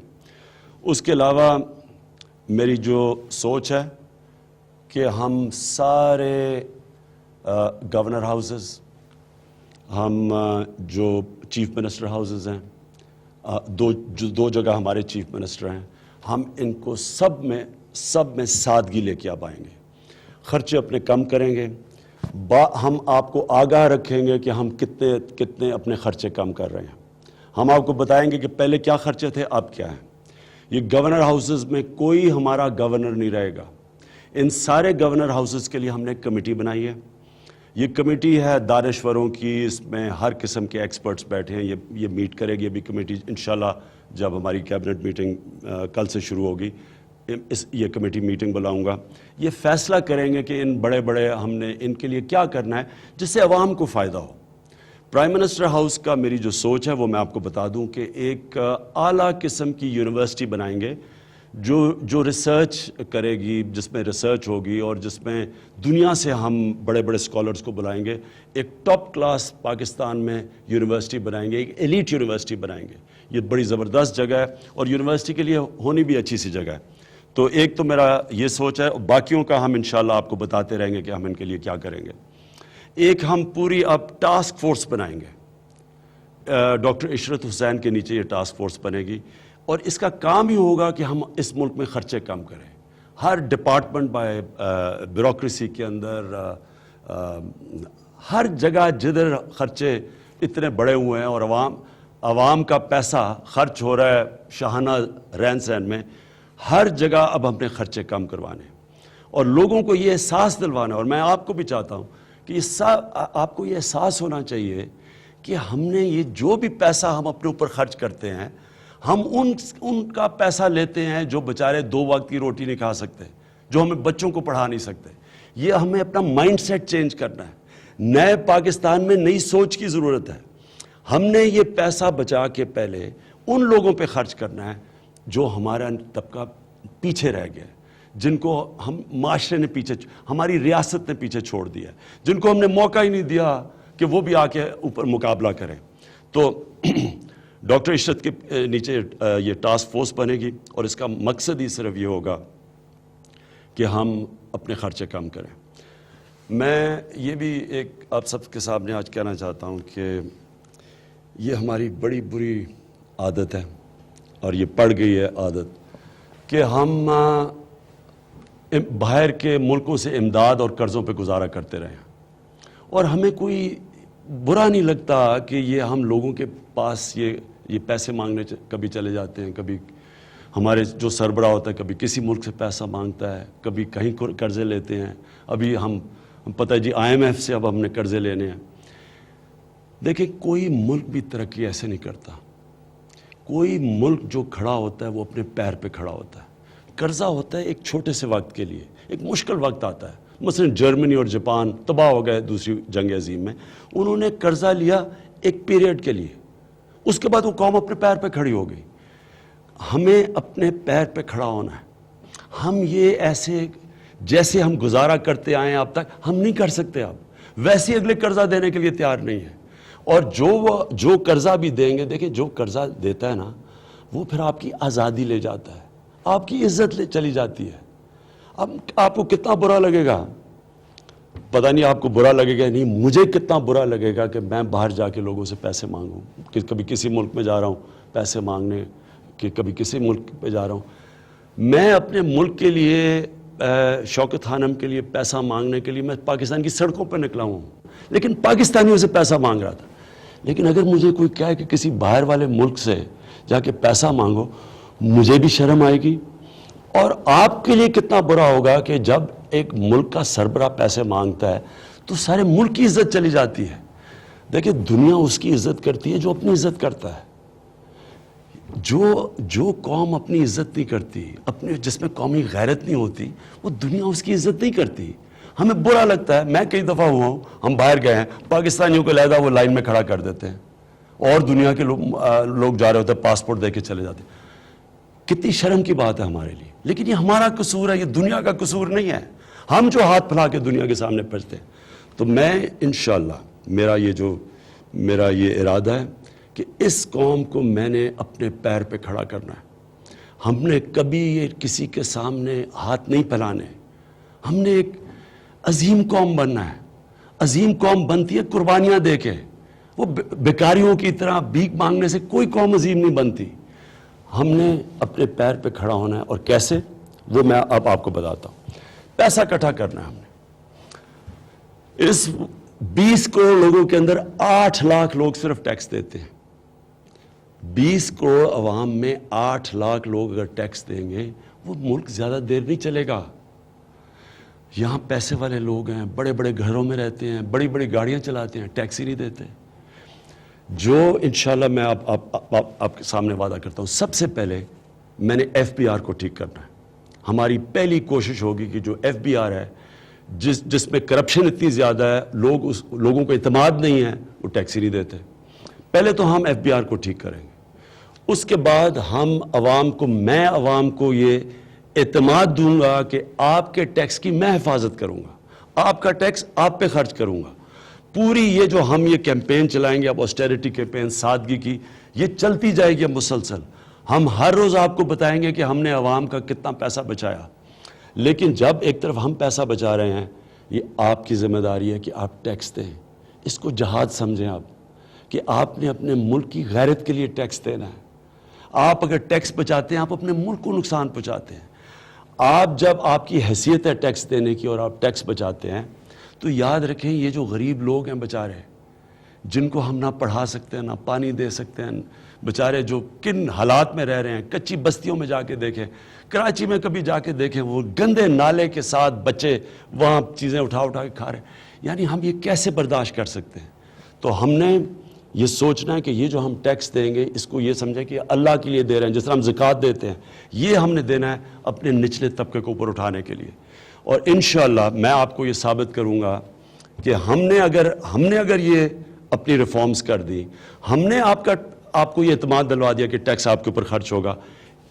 اس کے علاوہ میری جو سوچ ہے کہ ہم سارے گورنر ہاؤسز، ہم جو چیف منسٹر ہاؤسز ہیں، 2 جگہ ہمارے چیف منسٹر ہیں، ہم ان کو سب میں سادگی لے کے اب آئیں گے، خرچے اپنے کم کریں گے، ہم آپ کو آگاہ رکھیں گے کہ ہم کتنے اپنے خرچے کم کر رہے ہیں، ہم آپ کو بتائیں گے کہ پہلے کیا خرچے تھے اب کیا ہیں۔ یہ گورنر ہاؤسز میں کوئی ہمارا گورنر نہیں رہے گا، ان سارے گورنر ہاؤسز کے لیے ہم نے ایک کمیٹی بنائی ہے۔ یہ کمیٹی ہے دانشوروں کی، اس میں ہر قسم کے ایکسپرٹس بیٹھے ہیں، یہ میٹ کرے گی ابھی کمیٹی انشاءاللہ جب ہماری کیبنٹ میٹنگ کل سے شروع ہوگی، یہ کمیٹی میٹنگ بلاؤں گا۔ یہ فیصلہ کریں گے کہ ان بڑے ہم نے ان کے لیے کیا کرنا ہے جس سے عوام کو فائدہ ہو۔ پرائم منسٹر ہاؤس کا میری جو سوچ ہے وہ میں آپ کو بتا دوں کہ ایک اعلیٰ قسم کی یونیورسٹی بنائیں گے جو ریسرچ کرے گی، جس میں ریسرچ ہوگی اور جس میں دنیا سے ہم بڑے اسکالرز کو بلائیں گے، ایک ٹاپ کلاس پاکستان میں یونیورسٹی بنائیں گے، ایک ایلیٹ یونیورسٹی بنائیں گے۔ یہ بڑی زبردست جگہ ہے اور یونیورسٹی کے لیے ہونی بھی اچھی سی جگہ ہے۔ تو ایک تو میرا یہ سوچ ہے، باقیوں کا ہم انشاءاللہ آپ کو بتاتے رہیں گے کہ ہم ان کے لیے کیا کریں گے۔ ایک ہم پوری اب ٹاسک فورس بنائیں گے، ڈاکٹر عشرت حسین کے نیچے یہ ٹاسک فورس بنے گی اور اس کا کام ہی ہوگا کہ ہم اس ملک میں خرچے کم کریں۔ ہر ڈپارٹمنٹ بائی بیوروکریسی کے اندر ہر جگہ جدھر خرچے اتنے بڑے ہوئے ہیں اور عوام کا پیسہ خرچ ہو رہا ہے شاہانہ رہن سہن میں، ہر جگہ اب ہم نے خرچے کم کروانے اور لوگوں کو یہ احساس دلوانا ہے، اور میں آپ کو بھی چاہتا ہوں کہ آپ کو یہ احساس ہونا چاہیے کہ ہم نے یہ جو بھی پیسہ ہم اپنے اوپر خرچ کرتے ہیں، ہم ان کا پیسہ لیتے ہیں جو بیچارے 2 وقت کی روٹی نہیں کھا سکتے، جو ہمیں بچوں کو پڑھا نہیں سکتے۔ یہ ہمیں اپنا مائنڈ سیٹ چینج کرنا ہے، نئے پاکستان میں نئی سوچ کی ضرورت ہے۔ ہم نے یہ پیسہ بچا کے پہلے ان لوگوں پہ خرچ کرنا ہے جو ہمارا طبقہ پیچھے رہ گیا ہے، جن کو ہم معاشرے نے ہماری ریاست نے پیچھے چھوڑ دیا ہے، جن کو ہم نے موقع ہی نہیں دیا کہ وہ بھی آ کے اوپر مقابلہ کریں۔ تو ڈاکٹر عشرت کے نیچے یہ ٹاسک فورس بنے گی اور اس کا مقصد ہی صرف یہ ہوگا کہ ہم اپنے خرچے کم کریں۔ میں یہ بھی ایک آپ سب کے سامنے آج کہنا چاہتا ہوں کہ یہ ہماری بڑی بری عادت ہے اور یہ پڑ گئی ہے عادت کہ ہم باہر کے ملکوں سے امداد اور قرضوں پہ گزارا کرتے رہے ہیں اور ہمیں کوئی برا نہیں لگتا کہ یہ ہم لوگوں کے پاس یہ پیسے مانگنے کبھی چلے جاتے ہیں، کبھی ہمارے جو سربراہ ہوتا ہے کبھی کسی ملک سے پیسہ مانگتا ہے، کبھی کہیں قرضے لیتے ہیں۔ ابھی ہم پتہ ہے جی IMF سے اب ہم نے قرضے لینے ہیں۔ دیکھیں کوئی ملک بھی ترقی ایسے نہیں کرتا، کوئی ملک جو کھڑا ہوتا ہے وہ اپنے پیر پہ کھڑا ہوتا ہے۔ قرضہ ہوتا ہے ایک چھوٹے سے وقت کے لیے، ایک مشکل وقت آتا ہے، مثلا جرمنی اور جاپان تباہ ہو گئے دوسری جنگ عظیم میں، انہوں نے قرضہ لیا ایک پیریڈ کے لیے، اس کے بعد وہ قوم اپنے پیر پہ کھڑی ہو گئی۔ ہمیں اپنے پیر پہ کھڑا ہونا ہے۔ ہم یہ ایسے جیسے ہم گزارا کرتے آئے ہیں اب تک ہم نہیں کر سکتے، اب ویسے اگلے قرضہ دینے کے لیے تیار نہیں ہے، اور جو قرضہ بھی دیں گے، دیکھیں جو قرضہ دیتا ہے نا وہ پھر آپ کی آزادی لے جاتا ہے، آپ کی عزت چلی جاتی ہے۔ اب آپ کو کتنا برا لگے گا پتہ نہیں آپ کو برا لگے گا نہیں، مجھے کتنا برا لگے گا کہ میں باہر جا کے لوگوں سے پیسے مانگوں، کہ کبھی کسی ملک میں جا رہا ہوں پیسے مانگنے، کہ کبھی کسی ملک پہ جا رہا ہوں. میں اپنے ملک کے لیے شوکت خانم کے لیے پیسہ مانگنے کے لیے میں پاکستان کی سڑکوں پہ نکلا ہوں، لیکن پاکستانیوں سے پیسہ مانگ رہا تھا. لیکن اگر مجھے کوئی کہے کہ کسی باہر والے ملک سے جا کے پیسہ مانگو، مجھے بھی شرم آئے گی. اور آپ کے لیے کتنا برا ہوگا کہ جب ایک ملک کا سربراہ پیسے مانگتا ہے تو سارے ملک کی عزت چلی جاتی ہے. دیکھیں دنیا اس کی عزت کرتی ہے جو اپنی عزت کرتا ہے. جو قوم اپنی عزت نہیں کرتی، اپنے جس میں قومی غیرت نہیں ہوتی، وہ دنیا اس کی عزت نہیں کرتی. ہمیں برا لگتا ہے. میں کئی دفعہ ہوا ہوں، ہم باہر گئے ہیں، پاکستانیوں کو علیحدہ وہ لائن میں کھڑا کر دیتے ہیں اور دنیا کے لوگ جا رہے ہوتے ہیں پاسپورٹ دے کے چلے جاتے ہیں. کتنی شرم کی بات ہے ہمارے لیے. لیکن یہ ہمارا قصور ہے، یہ دنیا کا قصور نہیں ہے. ہم جو ہاتھ پھیلا کے دنیا کے سامنے پہنچتے ہیں. تو میں انشاءاللہ میرا یہ ارادہ ہے کہ اس قوم کو میں نے اپنے پیر پہ کھڑا کرنا ہے. ہم نے کبھی یہ کسی کے سامنے ہاتھ نہیں پھیلانے. ہم نے ایک عظیم قوم بننا ہے. عظیم قوم بنتی ہے قربانیاں دے کے. وہ بیکاریوں کی طرح بھیک مانگنے سے کوئی قوم عظیم نہیں بنتی. ہم نے اپنے پیر پہ کھڑا ہونا ہے. اور کیسے، وہ میں اب آپ کو بتاتا ہوں. پیسہ اکٹھا کرنا ہے ہم نے. اس 20 کروڑ لوگوں کے اندر 8 لاکھ لوگ صرف ٹیکس دیتے ہیں. 20 کروڑ عوام میں 8 لاکھ لوگ اگر ٹیکس دیں گے، وہ ملک زیادہ دیر نہیں چلے گا. یہاں پیسے والے لوگ ہیں، بڑے بڑے گھروں میں رہتے ہیں، بڑی بڑی گاڑیاں چلاتے ہیں، ٹیکس ہی نہیں دیتے. جو انشاءاللہ میں آپ کے سامنے وعدہ کرتا ہوں، سب سے پہلے میں نے FBR کو ٹھیک کرنا ہے. ہماری پہلی کوشش ہوگی کہ جو FBR ہے، جس میں کرپشن اتنی زیادہ ہے، لوگوں کو اعتماد نہیں ہے، وہ ٹیکس ہی نہیں دیتے. پہلے تو ہم FBR کو ٹھیک کریں گے. اس کے بعد میں عوام کو یہ اعتماد دوں گا کہ آپ کے ٹیکس کی میں حفاظت کروں گا، آپ کا ٹیکس آپ پہ خرچ کروں گا. پوری یہ جو ہم یہ کیمپین چلائیں گے اب آسٹیرٹی کیمپین، سادگی کی، یہ چلتی جائے گی مسلسل. ہم ہر روز آپ کو بتائیں گے کہ ہم نے عوام کا کتنا پیسہ بچایا. لیکن جب ایک طرف ہم پیسہ بچا رہے ہیں، یہ آپ کی ذمہ داری ہے کہ آپ ٹیکس دیں. اس کو جہاد سمجھیں آپ، کہ آپ نے اپنے ملک کی غیرت کے لیے ٹیکس دینا ہے. آپ اگر ٹیکس بچاتے ہیں، آپ اپنے ملک کو نقصان پہنچاتے ہیں. جب آپ کی حیثیت ہے ٹیکس دینے کی اور آپ ٹیکس بچاتے ہیں، تو یاد رکھیں یہ جو غریب لوگ ہیں بیچارے، جن کو ہم نہ پڑھا سکتے ہیں، نہ پانی دے سکتے ہیں، بیچارے جو کن حالات میں رہ رہے ہیں، کچی بستیوں میں جا کے دیکھیں، کراچی میں کبھی جا کے دیکھیں، وہ گندے نالے کے ساتھ بچے وہاں چیزیں اٹھا کے کھا رہے ہیں. یعنی ہم یہ کیسے برداشت کر سکتے ہیں؟ تو ہم نے یہ سوچنا ہے کہ یہ جو ہم ٹیکس دیں گے، اس کو یہ سمجھیں کہ اللہ کے لیے دے رہے ہیں. جس طرح ہم زکوٰۃ دیتے ہیں، یہ ہم نے دینا ہے اپنے نچلے طبقے کو اوپر اٹھانے کے لیے. اور انشاءاللہ میں آپ کو یہ ثابت کروں گا کہ ہم نے اگر یہ اپنی ریفارمز کر دی، ہم نے آپ کو یہ اعتماد دلوا دیا کہ ٹیکس آپ کے اوپر خرچ ہوگا،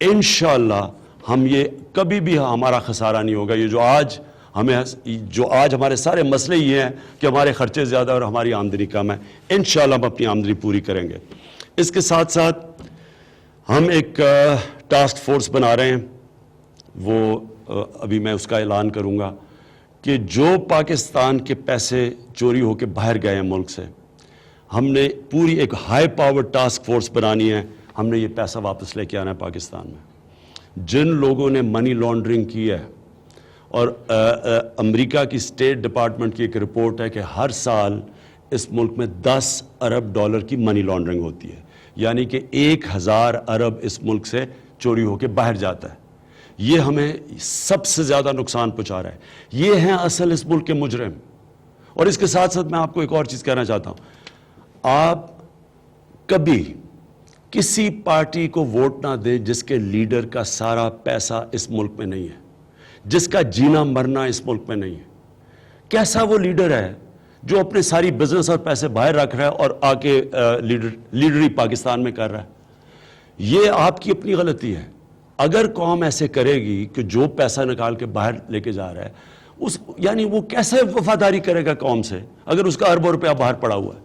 انشاءاللہ ہم یہ کبھی بھی ہمارا خسارہ نہیں ہوگا. یہ جو آج ہمارے سارے مسئلے یہ ہیں کہ ہمارے خرچے زیادہ اور ہماری آمدنی کم ہے، انشاءاللہ ہم اپنی آمدنی پوری کریں گے. اس کے ساتھ ساتھ ہم ایک ٹاسک فورس بنا رہے ہیں. وہ ابھی میں اس کا اعلان کروں گا کہ جو پاکستان کے پیسے چوری ہو کے باہر گئے ہیں ملک سے، ہم نے پوری ایک ہائی پاور ٹاسک فورس بنانی ہے. ہم نے یہ پیسہ واپس لے کے آنا ہے پاکستان میں. جن لوگوں نے منی لانڈرنگ کی ہے، اور امریکہ کی اسٹیٹ ڈپارٹمنٹ کی ایک رپورٹ ہے کہ ہر سال اس ملک میں 10 ارب ڈالر کی منی لانڈرنگ ہوتی ہے، یعنی کہ 1000 ارب اس ملک سے چوری ہو کے باہر جاتا ہے. یہ ہمیں سب سے زیادہ نقصان پہنچا رہا ہے. یہ ہیں اصل اس ملک کے مجرم. اور اس کے ساتھ ساتھ میں آپ کو ایک اور چیز کہنا چاہتا ہوں. آپ کبھی کسی پارٹی کو ووٹ نہ دیں جس کے لیڈر کا سارا پیسہ اس ملک میں نہیں ہے، جس کا جینا مرنا اس ملک میں نہیں ہے. کیسا وہ لیڈر ہے جو اپنے ساری بزنس اور پیسے باہر رکھ رہا ہے اور آ کے لیڈری پاکستان میں کر رہا ہے؟ یہ آپ کی اپنی غلطی ہے. اگر قوم ایسے کرے گی کہ جو پیسہ نکال کے باہر لے کے جا رہا ہے، یعنی وہ کیسے وفاداری کرے گا قوم سے اگر اس کا اربوں روپیہ باہر پڑا ہوا ہے؟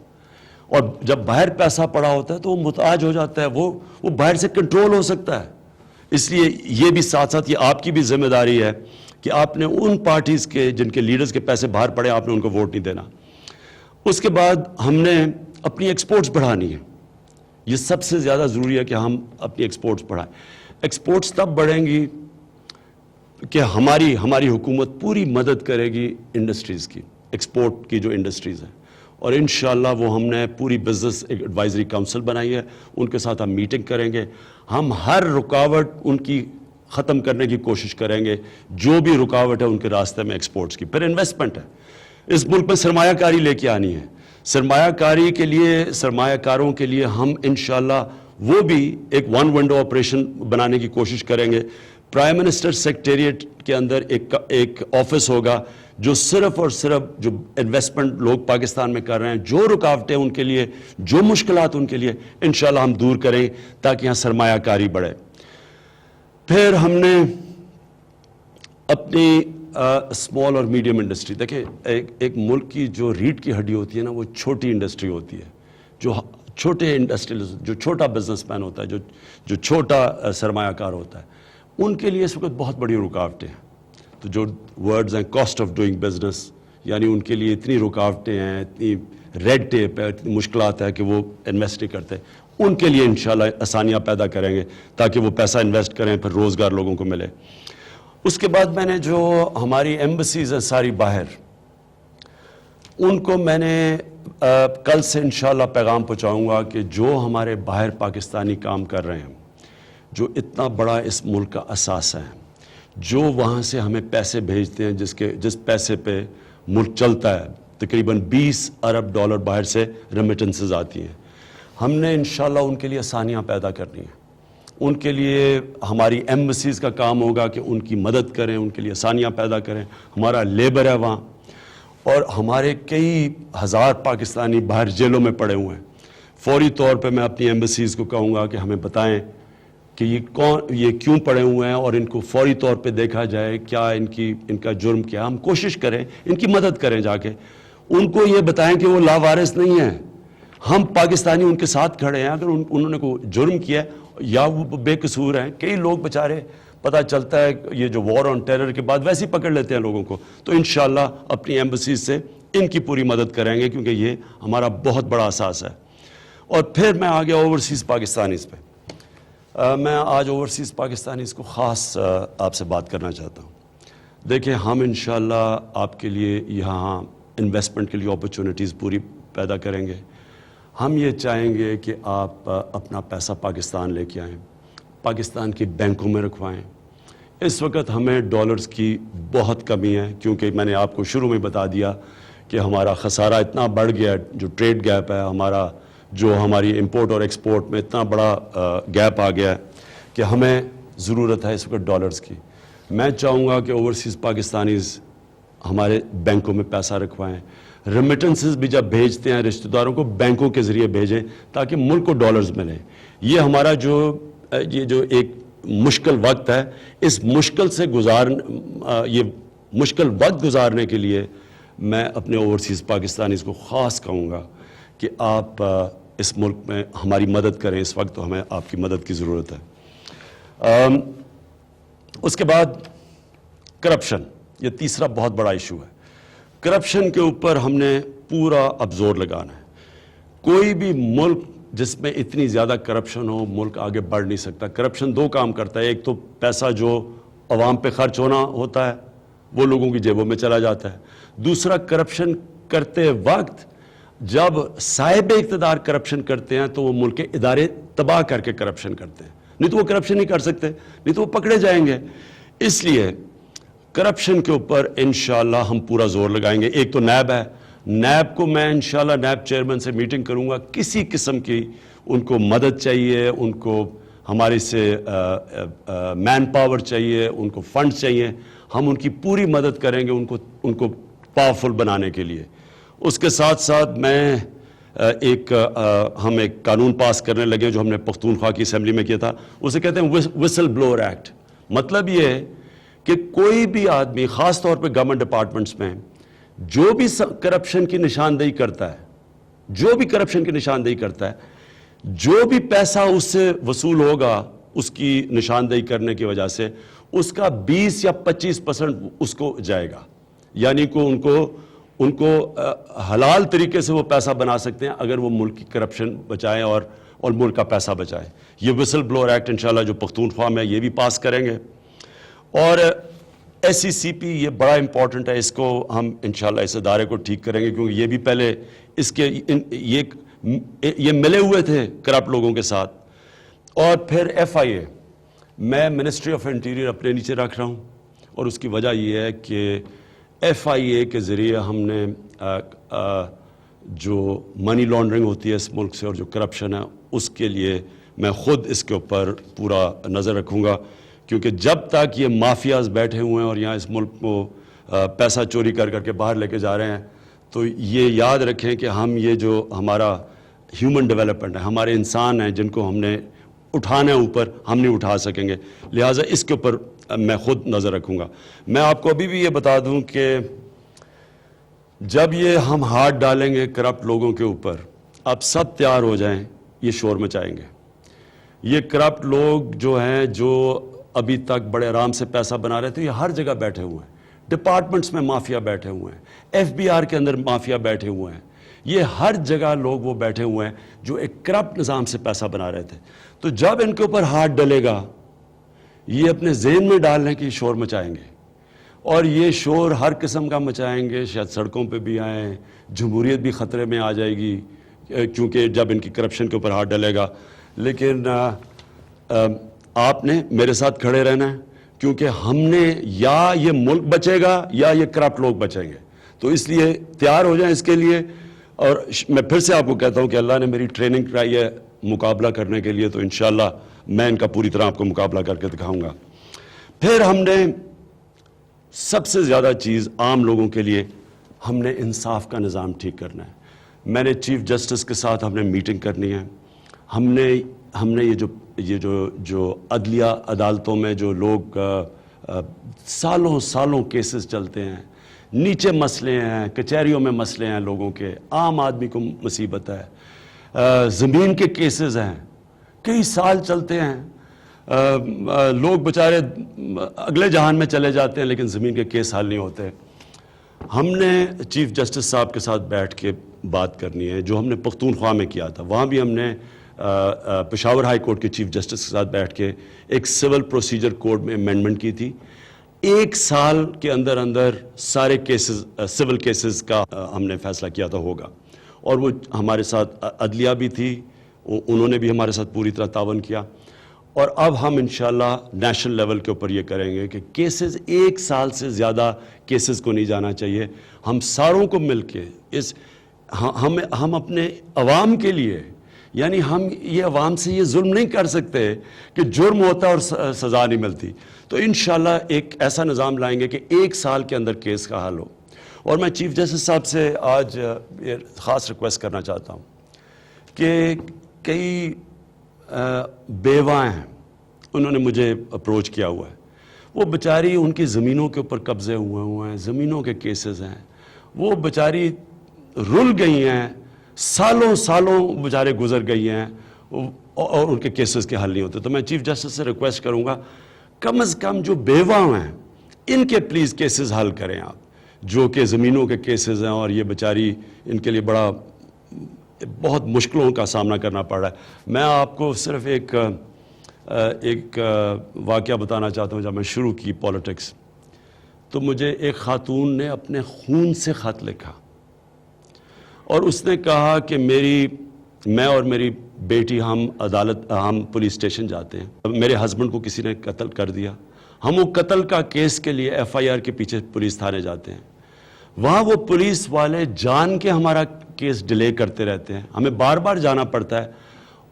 اور جب باہر پیسہ پڑا ہوتا ہے تو وہ محتاج ہو جاتا ہے، وہ باہر سے کنٹرول ہو سکتا ہے. اس لیے یہ بھی ساتھ ساتھ یہ آپ کی بھی ذمہ داری ہے کہ آپ نے ان پارٹیز کے جن کے لیڈرز کے پیسے باہر پڑے آپ نے ان کو ووٹ نہیں دینا. اس کے بعد ہم نے اپنی ایکسپورٹس بڑھانی ہے. یہ سب سے زیادہ ضروری ہے کہ ہم اپنی ایکسپورٹس بڑھائیں. ایکسپورٹس تب بڑھیں گی کہ ہماری حکومت پوری مدد کرے گی انڈسٹریز کی, ایکسپورٹ کی جو انڈسٹریز ہیں, اور انشاءاللہ وہ ہم نے پوری بزنس ایڈوائزری کاؤنسل بنائی ہے, ان کے ساتھ ہم میٹنگ کریں گے. ہم ہر رکاوٹ ان کی ختم کرنے کی کوشش کریں گے, جو بھی رکاوٹ ہے ان کے راستے میں ایکسپورٹس کی. پھر انویسٹمنٹ ہے, اس ملک میں سرمایہ کاری لے کے آنی ہے. سرمایہ کاری کے لیے, سرمایہ کاروں کے لیے ہم انشاءاللہ وہ بھی ایک ون ونڈو آپریشن بنانے کی کوشش کریں گے. پرائم منسٹر سیکریٹریٹ کے اندر ایک آفس ہوگا جو صرف اور صرف جو انویسٹمنٹ لوگ پاکستان میں کر رہے ہیں, جو رکاوٹیں ان کے لیے, جو مشکلات ان کے لیے, انشاءاللہ ہم دور کریں تاکہ یہاں سرمایہ کاری بڑھے. پھر ہم نے اپنی اسمال اور میڈیم انڈسٹری, دیکھیں ایک ملک کی جو ریڑھ کی ہڈی ہوتی ہے نا, وہ چھوٹی انڈسٹری ہوتی ہے. جو چھوٹے انڈسٹریل, جو چھوٹا بزنس مین ہوتا ہے, جو چھوٹا سرمایہ کار ہوتا ہے, ان کے لیے اس وقت بہت بڑی رکاوٹیں ہیں. تو جو ورڈز ہیں کاسٹ آف ڈوئنگ بزنس, یعنی ان کے لیے اتنی رکاوٹیں ہیں, اتنی ریڈ ٹیپ ہے, اتنی مشکلات ہے کہ وہ انویسٹ نہیں کرتے. ان کے لیے انشاءاللہ آسانیاں پیدا کریں گے تاکہ وہ پیسہ انویسٹ کریں, پھر روزگار لوگوں کو ملے. اس کے بعد میں نے جو ہماری ایمبسیز ہیں ساری باہر, ان کو میں نے کل سے انشاءاللہ پیغام پہنچاؤں گا کہ جو ہمارے باہر پاکستانی کام کر رہے ہیں, جو اتنا بڑا اس ملک کا اثاثہ ہے, جو وہاں سے ہمیں پیسے بھیجتے ہیں, جس پیسے پہ ملک چلتا ہے, تقریباً 20 ارب ڈالر باہر سے ریمیٹنسز آتی ہیں. ہم نے انشاءاللہ ان کے لیے آسانیاں پیدا کرنی ہیں. ان کے لیے ہماری ایمبسیز کا کام ہوگا کہ ان کی مدد کریں, ان کے لیے آسانیاں پیدا کریں. ہمارا لیبر ہے وہاں, اور ہمارے کئی ہزار پاکستانی باہر جیلوں میں پڑے ہوئے ہیں. فوری طور پہ میں اپنی ایمبسیز کو کہوں گا کہ ہمیں بتائیں کہ یہ کیوں پڑے ہوئے ہیں, اور ان کو فوری طور پہ دیکھا جائے کیا ان کا جرم کیا. ہم کوشش کریں, ان کی مدد کریں, جا کے ان کو یہ بتائیں کہ وہ لاوارث نہیں ہیں. ہم پاکستانی ان کے ساتھ کھڑے ہیں. اگر انہوں نے کوئی جرم کیا ہے یا وہ بے قصور ہیں, کئی لوگ بیچارے پتہ چلتا ہے یہ جو وار آن ٹیرر کے بعد ویسے ہی پکڑ لیتے ہیں لوگوں کو, تو انشاءاللہ اپنی ایمبسیز سے ان کی پوری مدد کریں گے, کیونکہ یہ ہمارا بہت بڑا اثاثہ ہے. اور پھر میں آ گیا اوورسیز پاکستانیز پہ. میں آج اوورسیز پاکستانیز کو خاص آپ سے بات کرنا چاہتا ہوں. دیکھیں, ہم انشاءاللہ آپ کے لیے یہاں انویسٹمنٹ کے لیے اپرچونٹیز پوری پیدا کریں گے. ہم یہ چاہیں گے کہ آپ اپنا پیسہ پاکستان لے کے آئیں, پاکستان کی بینکوں میں رکھوائیں. اس وقت ہمیں ڈالرز کی بہت کمی ہے, کیونکہ میں نے آپ کو شروع میں بتا دیا کہ ہمارا خسارہ اتنا بڑھ گیا ہے, جو ٹریڈ گیپ ہے ہمارا, جو ہماری امپورٹ اور ایکسپورٹ میں اتنا بڑا گیپ آ گیا ہے کہ ہمیں ضرورت ہے اس وقت ڈالرز کی. میں چاہوں گا کہ اوورسیز پاکستانیز ہمارے بینکوں میں پیسہ رکھوائیں. ریمیٹنسز بھی جب بھیجتے ہیں رشتہ داروں کو, بینکوں کے ذریعے بھیجیں تاکہ ملک کو ڈالرز ملیں. یہ ہمارا جو ایک مشکل وقت ہے, اس مشکل سے یہ مشکل وقت گزارنے کے لیے میں اپنے اوورسیز پاکستانیز کو خاص کہوں گا کہ آپ اس ملک میں ہماری مدد کریں. اس وقت تو ہمیں آپ کی مدد کی ضرورت ہے. اس کے بعد کرپشن, یہ تیسرا بہت بڑا ایشو ہے. کرپشن کے اوپر ہم نے پورا اب زور لگانا ہے. کوئی بھی ملک جس میں اتنی زیادہ کرپشن ہو, ملک آگے بڑھ نہیں سکتا. کرپشن دو کام کرتا ہے, ایک تو پیسہ جو عوام پہ خرچ ہونا ہوتا ہے وہ لوگوں کی جیبوں میں چلا جاتا ہے. دوسرا, کرپشن کرتے وقت جب صاحب اقتدار کرپشن کرتے ہیں تو وہ ملک کے ادارے تباہ کر کے کرپشن کرتے ہیں, نہیں تو وہ کرپشن نہیں کر سکتے, نہیں تو وہ پکڑے جائیں گے. اس لیے کرپشن کے اوپر انشاءاللہ ہم پورا زور لگائیں گے. ایک تو نیب ہے, نیب کو میں انشاءاللہ نیب چیئرمین سے میٹنگ کروں گا. کسی قسم کی ان کو مدد چاہیے, ان کو ہمارے سے مین پاور چاہیے, ان کو فنڈ چاہیے, ہم ان کی پوری مدد کریں گے ان کو پاورفل بنانے کے لیے. اس کے ساتھ ساتھ ہم ایک قانون پاس کرنے لگے جو ہم نے پختونخوا کی اسمبلی میں کیا تھا, اسے کہتے ہیں وسل بلور ایکٹ. مطلب یہ ہے کہ کوئی بھی آدمی, خاص طور پہ گورنمنٹ ڈپارٹمنٹس میں, جو بھی کرپشن کی نشاندہی کرتا ہے, جو بھی پیسہ اس سے وصول ہوگا اس کی نشاندہی کرنے کی وجہ سے, اس کا 20 یا 25% اس کو جائے گا. یعنی کہ ان کو حلال طریقے سے وہ پیسہ بنا سکتے ہیں اگر وہ ملک کی کرپشن بچائیں اور ملک کا پیسہ بچائیں. یہ وسل بلور ایکٹ انشاءاللہ جو پختونخوا میں یہ بھی پاس کریں گے. اور SECP یہ بڑا امپورٹنٹ ہے, اس کو ہم انشاءاللہ اس ادارے کو ٹھیک کریں گے, کیونکہ یہ بھی پہلے اس کے یہ ملے ہوئے تھے کرپٹ لوگوں کے ساتھ. اور پھر FIA, میں منسٹری آف انٹیریئر اپنے نیچے رکھ رہا ہوں, اور اس کی وجہ یہ ہے کہ FIA کے ذریعے ہم نے جو منی لانڈرنگ ہوتی ہے اس ملک سے اور جو کرپشن ہے اس کے لیے میں خود اس کے اوپر پورا نظر رکھوں گا, کیونکہ جب تک یہ مافیاز بیٹھے ہوئے ہیں اور یہاں اس ملک کو پیسہ چوری کر کے باہر لے کے جا رہے ہیں, تو یہ یاد رکھیں کہ ہم یہ جو ہمارا ہیومن ڈیولپمنٹ ہے, ہمارے انسان ہیں جن کو ہم نے اٹھانا ہے اوپر, ہم نہیں اٹھا سکیں گے. لہٰذا اس کے اوپر میں خود نظر رکھوں گا. میں آپ کو ابھی بھی یہ بتا دوں کہ جب یہ ہم ہاتھ ڈالیں گے کرپٹ لوگوں کے اوپر, اب سب تیار ہو جائیں, یہ شور مچائیں گے. یہ کرپٹ لوگ جو ہیں جو ابھی تک بڑے آرام سے پیسہ بنا رہے تھے, یہ ہر جگہ بیٹھے ہوئے ہیں. ڈپارٹمنٹس میں مافیا بیٹھے ہوئے ہیں, FBR کے اندر مافیا بیٹھے ہوئے ہیں, یہ ہر جگہ لوگ وہ بیٹھے ہوئے ہیں جو ایک کرپٹ نظام سے پیسہ بنا رہے تھے. تو جب ان کے اوپر ہاتھ ڈلے گا, یہ اپنے ذہن میں ڈال لیں کہ یہ شور مچائیں گے, اور یہ شور ہر قسم کا مچائیں گے, شاید سڑکوں پہ بھی آئیں, جمہوریت بھی خطرے میں آ جائے گی کیونکہ جب ان کی کرپشن کے اوپر ہاتھ ڈلے گا. لیکن آپ نے میرے ساتھ کھڑے رہنا ہے, کیونکہ ہم نے یا یہ ملک بچے گا یا یہ کرپٹ لوگ بچیں گے. تو اس لیے تیار ہو جائیں اس کے لیے. اور میں پھر سے آپ کو کہتا ہوں کہ اللہ نے میری ٹریننگ کرائی ہے مقابلہ کرنے کے لیے, تو انشاءاللہ میں ان کا پوری طرح آپ کو مقابلہ کر کے دکھاؤں گا. پھر ہم نے سب سے زیادہ چیز عام لوگوں کے لیے, ہم نے انصاف کا نظام ٹھیک کرنا ہے. میں نے چیف جسٹس کے ساتھ ہم نے میٹنگ کرنی ہے. ہم نے یہ جو عدلیہ عدالتوں میں جو لوگ سالوں کیسز چلتے ہیں, نیچے مسئلے ہیں, کچہریوں میں مسئلے ہیں لوگوں کے, عام آدمی کو مصیبت ہے, زمین کے کیسز ہیں, کئی سال چلتے ہیں, لوگ بیچارے اگلے جہان میں چلے جاتے ہیں لیکن زمین کے کیس حل نہیں ہوتے. ہم نے چیف جسٹس صاحب کے ساتھ بیٹھ کے بات کرنی ہے, جو ہم نے پختونخوا میں کیا تھا. وہاں بھی ہم نے پشاور ہائی کورٹ کے چیف جسٹس کے ساتھ بیٹھ کے ایک سول پروسیجر کوڈ میں امینڈمنٹ کی تھی. 1 سال کے اندر سارے کیسز, سول کیسز کا ہم نے فیصلہ کیا تھا ہوگا. اور وہ ہمارے ساتھ عدلیہ بھی تھی, انہوں نے بھی ہمارے ساتھ پوری طرح تعاون کیا. اور اب ہم انشاءاللہ نیشنل لیول کے اوپر یہ کریں گے کہ کیسز 1 سال سے زیادہ کیسز کو نہیں جانا چاہیے. ہم ساروں کو مل کے ہم اپنے عوام کے لیے, یعنی ہم یہ عوام سے یہ ظلم نہیں کر سکتے کہ جرم ہوتا ہے اور سزا نہیں ملتی. تو انشاءاللہ ایک ایسا نظام لائیں گے کہ 1 سال کے اندر کیس کا حل ہو. اور میں چیف جسٹس صاحب سے آج یہ خاص ریکویسٹ کرنا چاہتا ہوں کہ کئی بیواں ہیں, انہوں نے مجھے اپروچ کیا ہوا ہے. وہ بیچاری, ان کی زمینوں کے اوپر قبضے ہوئے ہیں, زمینوں کے کیسز ہیں, وہ بیچاری رل گئی ہیں, سالوں بیچارے گزر گئی ہیں اور ان کے کیسز کے حل نہیں ہوتے. تو میں چیف جسٹس سے ریکویسٹ کروں گا کم از کم جو بیواں ہیں ان کے پلیز کیسز حل کریں آپ, جو کہ زمینوں کے کیسز ہیں, اور یہ بیچاری ان کے لیے بہت مشکلوں کا سامنا کرنا پڑ رہا ہے. میں آپ کو صرف ایک واقعہ بتانا چاہتا ہوں. جب میں شروع کی پولیٹکس تو مجھے ایک خاتون نے اپنے خون سے خط لکھا اور اس نے کہا کہ میں اور میری بیٹی ہم پولیس اسٹیشن جاتے ہیں, میرے ہسبینڈ کو کسی نے قتل کر دیا, ہم وہ قتل کا کیس کے لیے FIR کے پیچھے پولیس تھانے جاتے ہیں. وہاں وہ پولیس والے جان کے ہمارا کیس ڈیلے کرتے رہتے ہیں, ہمیں بار بار جانا پڑتا ہے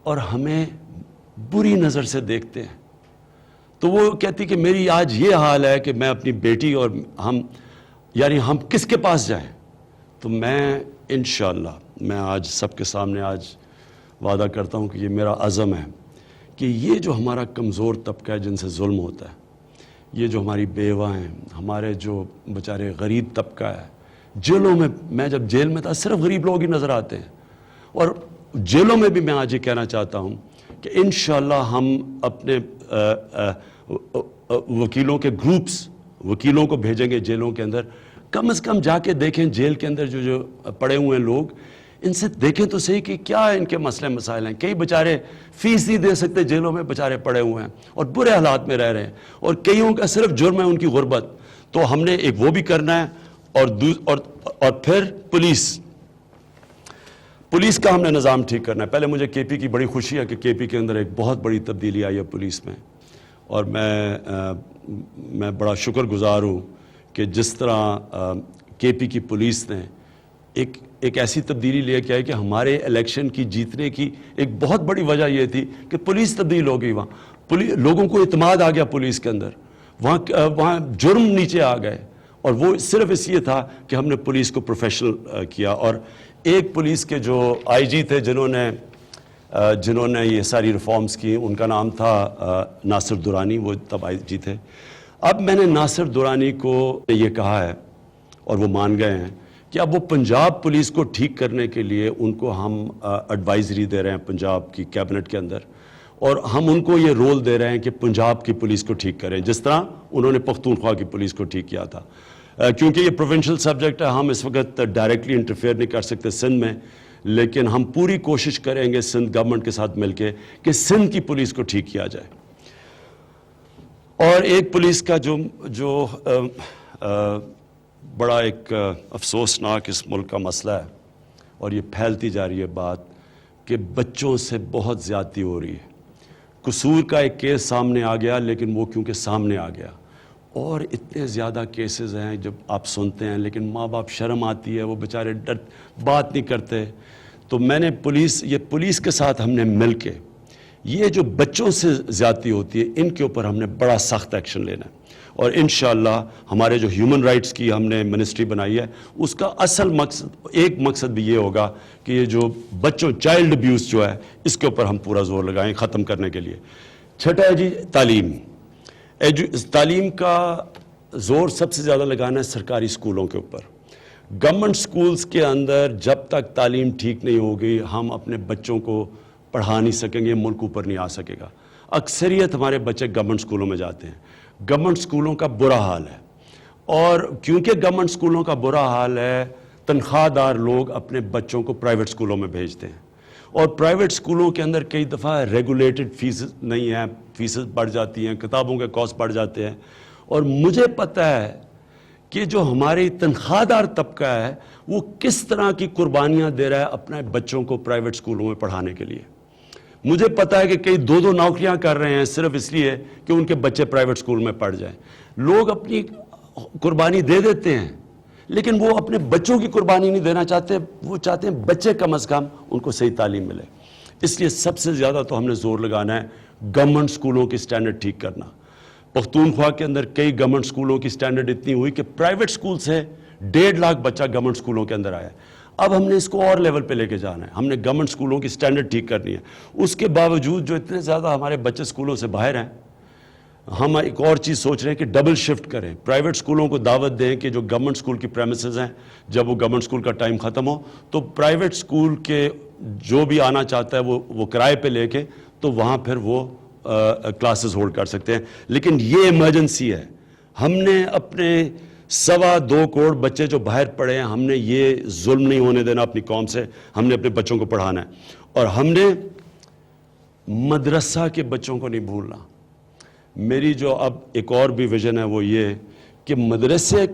اور ہمیں بری نظر سے دیکھتے ہیں. تو وہ کہتی کہ میری آج یہ حال ہے کہ میں اپنی بیٹی اور ہم کس کے پاس جائیں. تو میں انشاءاللہ میں آج سب کے سامنے آج وعدہ کرتا ہوں کہ یہ میرا عزم ہے کہ یہ جو ہمارا کمزور طبقہ ہے جن سے ظلم ہوتا ہے, یہ جو ہماری بیواں ہیں, ہمارے جو بیچارے غریب طبقہ ہے, جیلوں میں جب جیل میں تھا صرف غریب لوگ ہی نظر آتے ہیں, اور جیلوں میں بھی میں آج یہ کہنا چاہتا ہوں کہ انشاءاللہ ہم اپنے وکیلوں کے گروپس وکیلوں کو بھیجیں گے جیلوں کے اندر. کم از کم جا کے دیکھیں جیل کے اندر جو پڑے ہوئے ہیں لوگ, ان سے دیکھیں تو صحیح کہ کیا ان کے مسئلے مسائل ہیں. کئی بیچارے فیس نہیں دے سکتے, جیلوں میں بیچارے پڑے ہوئے ہیں اور برے حالات میں رہ رہے ہیں, اور کئیوں کا صرف جرم ہے ان کی غربت. تو ہم نے ایک وہ بھی کرنا ہے, اور پھر پولیس کا ہم نے نظام ٹھیک کرنا ہے. پہلے مجھے کے پی کی بڑی خوشی ہے کہ کے پی کے اندر ایک بہت بڑی تبدیلی آئی ہے پولیس میں, اور میں بڑا شکر گزار ہوں کہ جس طرح کے پی کی پولیس نے ایک ایسی تبدیلی لے کے آئی کہ ہمارے الیکشن کی جیتنے کی ایک بہت بڑی وجہ یہ تھی کہ پولیس تبدیل ہو گئی. وہاں لوگوں کو اعتماد آ گیا پولیس کے اندر, وہاں جرم نیچے آ گئے, اور وہ صرف اس لیے تھا کہ ہم نے پولیس کو پروفیشنل کیا. اور ایک پولیس کے جو آئی جی تھے جنہوں نے یہ ساری ریفارمز کی, ان کا نام تھا ناصر درانی, وہ تب آئی جی تھے. اب میں نے ناصر درانی کو یہ کہا ہے, اور وہ مان گئے ہیں, کہ اب وہ پنجاب پولیس کو ٹھیک کرنے کے لیے ان کو ہم ایڈوائزری دے رہے ہیں پنجاب کی کیبنٹ کے اندر, اور ہم ان کو یہ رول دے رہے ہیں کہ پنجاب کی پولیس کو ٹھیک کریں جس طرح انہوں نے پختونخوا کی پولیس کو ٹھیک کیا تھا. کیونکہ یہ پروونشل سبجیکٹ ہے, ہم اس وقت ڈائریکٹلی انٹرفیئر نہیں کر سکتے سندھ میں, لیکن ہم پوری کوشش کریں گے سندھ گورنمنٹ کے ساتھ مل کے کہ سندھ کی پولیس کو ٹھیک کیا جائے. اور ایک پولیس کا جو بڑا ایک افسوسناک اس ملک کا مسئلہ ہے, اور یہ پھیلتی جا رہی ہے بات, کہ بچوں سے بہت زیادتی ہو رہی ہے. قصور کا ایک کیس سامنے آ گیا, لیکن وہ کیونکہ سامنے آ گیا, اور اتنے زیادہ کیسز ہیں جب آپ سنتے ہیں, لیکن ماں باپ شرم آتی ہے, وہ بیچارے بات نہیں کرتے. تو میں نے پولیس کے ساتھ ہم نے مل کے یہ جو بچوں سے زیادتی ہوتی ہے ان کے اوپر ہم نے بڑا سخت ایکشن لینا ہے. اور انشاءاللہ ہمارے جو ہیومن رائٹس کی ہم نے منسٹری بنائی ہے, اس کا اصل مقصد بھی یہ ہوگا کہ یہ جو چائلڈ ابیوز جو ہے اس کے اوپر ہم پورا زور لگائیں ختم کرنے کے لیے. چھٹا ہے جی تعلیم کا زور سب سے زیادہ لگانا ہے سرکاری اسکولوں کے اوپر. گورنمنٹ اسکولز کے اندر جب تک تعلیم ٹھیک نہیں ہوگی ہم اپنے بچوں کو پڑھا نہیں سکیں گے, ملک اوپر نہیں آ سکے گا. اکثریت ہمارے بچے گورنمنٹ اسکولوں میں جاتے ہیں. گورنمنٹ اسکولوں کا برا حال ہے, اور کیونکہ گورنمنٹ اسکولوں کا برا حال ہے تنخواہ دار لوگ اپنے بچوں کو پرائیویٹ اسکولوں میں بھیجتے ہیں, اور پرائیویٹ اسکولوں کے اندر کئی دفعہ ریگولیٹڈ فیسز نہیں ہیں, فیسز بڑھ جاتی ہیں, کتابوں کے کاسٹ بڑھ جاتے ہیں. اور مجھے پتہ ہے کہ جو ہماری تنخواہ دار طبقہ ہے وہ کس طرح کی قربانیاں دے رہا ہے اپنے بچوں کو پرائیویٹ اسکولوں میں پڑھانے کے لیے. مجھے پتا ہے کہ کئی دو نوکریاں کر رہے ہیں صرف اس لیے کہ ان کے بچے پرائیویٹ اسکول میں پڑھ جائیں. لوگ اپنی قربانی دے دیتے ہیں, لیکن وہ اپنے بچوں کی قربانی نہیں دینا چاہتے. وہ چاہتے ہیں بچے کم از کم ان کو صحیح تعلیم ملے. اس لیے سب سے زیادہ تو ہم نے زور لگانا ہے گورنمنٹ اسکولوں کی سٹینڈرڈ ٹھیک کرنا. پختونخوا کے اندر کئی گورنمنٹ اسکولوں کی سٹینڈرڈ اتنی ہوئی کہ پرائیویٹ اسکول سے 1.5 لاکھ بچہ گورنمنٹ اسکولوں کے اندر آیا. اب ہم نے اس کو اور لیول پہ لے کے جانا ہے. ہم نے گورنمنٹ اسکولوں کی سٹینڈرڈ ٹھیک کرنی ہے. اس کے باوجود جو اتنے زیادہ ہمارے بچے اسکولوں سے باہر ہیں, ہم ایک اور چیز سوچ رہے ہیں کہ ڈبل شفٹ کریں. پرائیویٹ اسکولوں کو دعوت دیں کہ جو گورنمنٹ اسکول کی پریمیسز ہیں جب وہ گورنمنٹ اسکول کا ٹائم ختم ہو تو پرائیویٹ اسکول کے جو بھی آنا چاہتا ہے وہ کرائے پہ لے کے تو وہاں پھر وہ کلاسز ہولڈ کر سکتے ہیں. لیکن یہ ایمرجنسی ہے. ہم نے اپنے 2.25 کروڑ بچے جو باہر پڑے ہیں, ہم نے یہ ظلم نہیں ہونے دینا اپنی قوم سے. ہم نے اپنے بچوں کو پڑھانا ہے, اور ہم نے مدرسہ کے بچوں کو نہیں بھولنا. میری جو اب ایک اور بھی ویژن ہے وہ یہ کہ مدرسے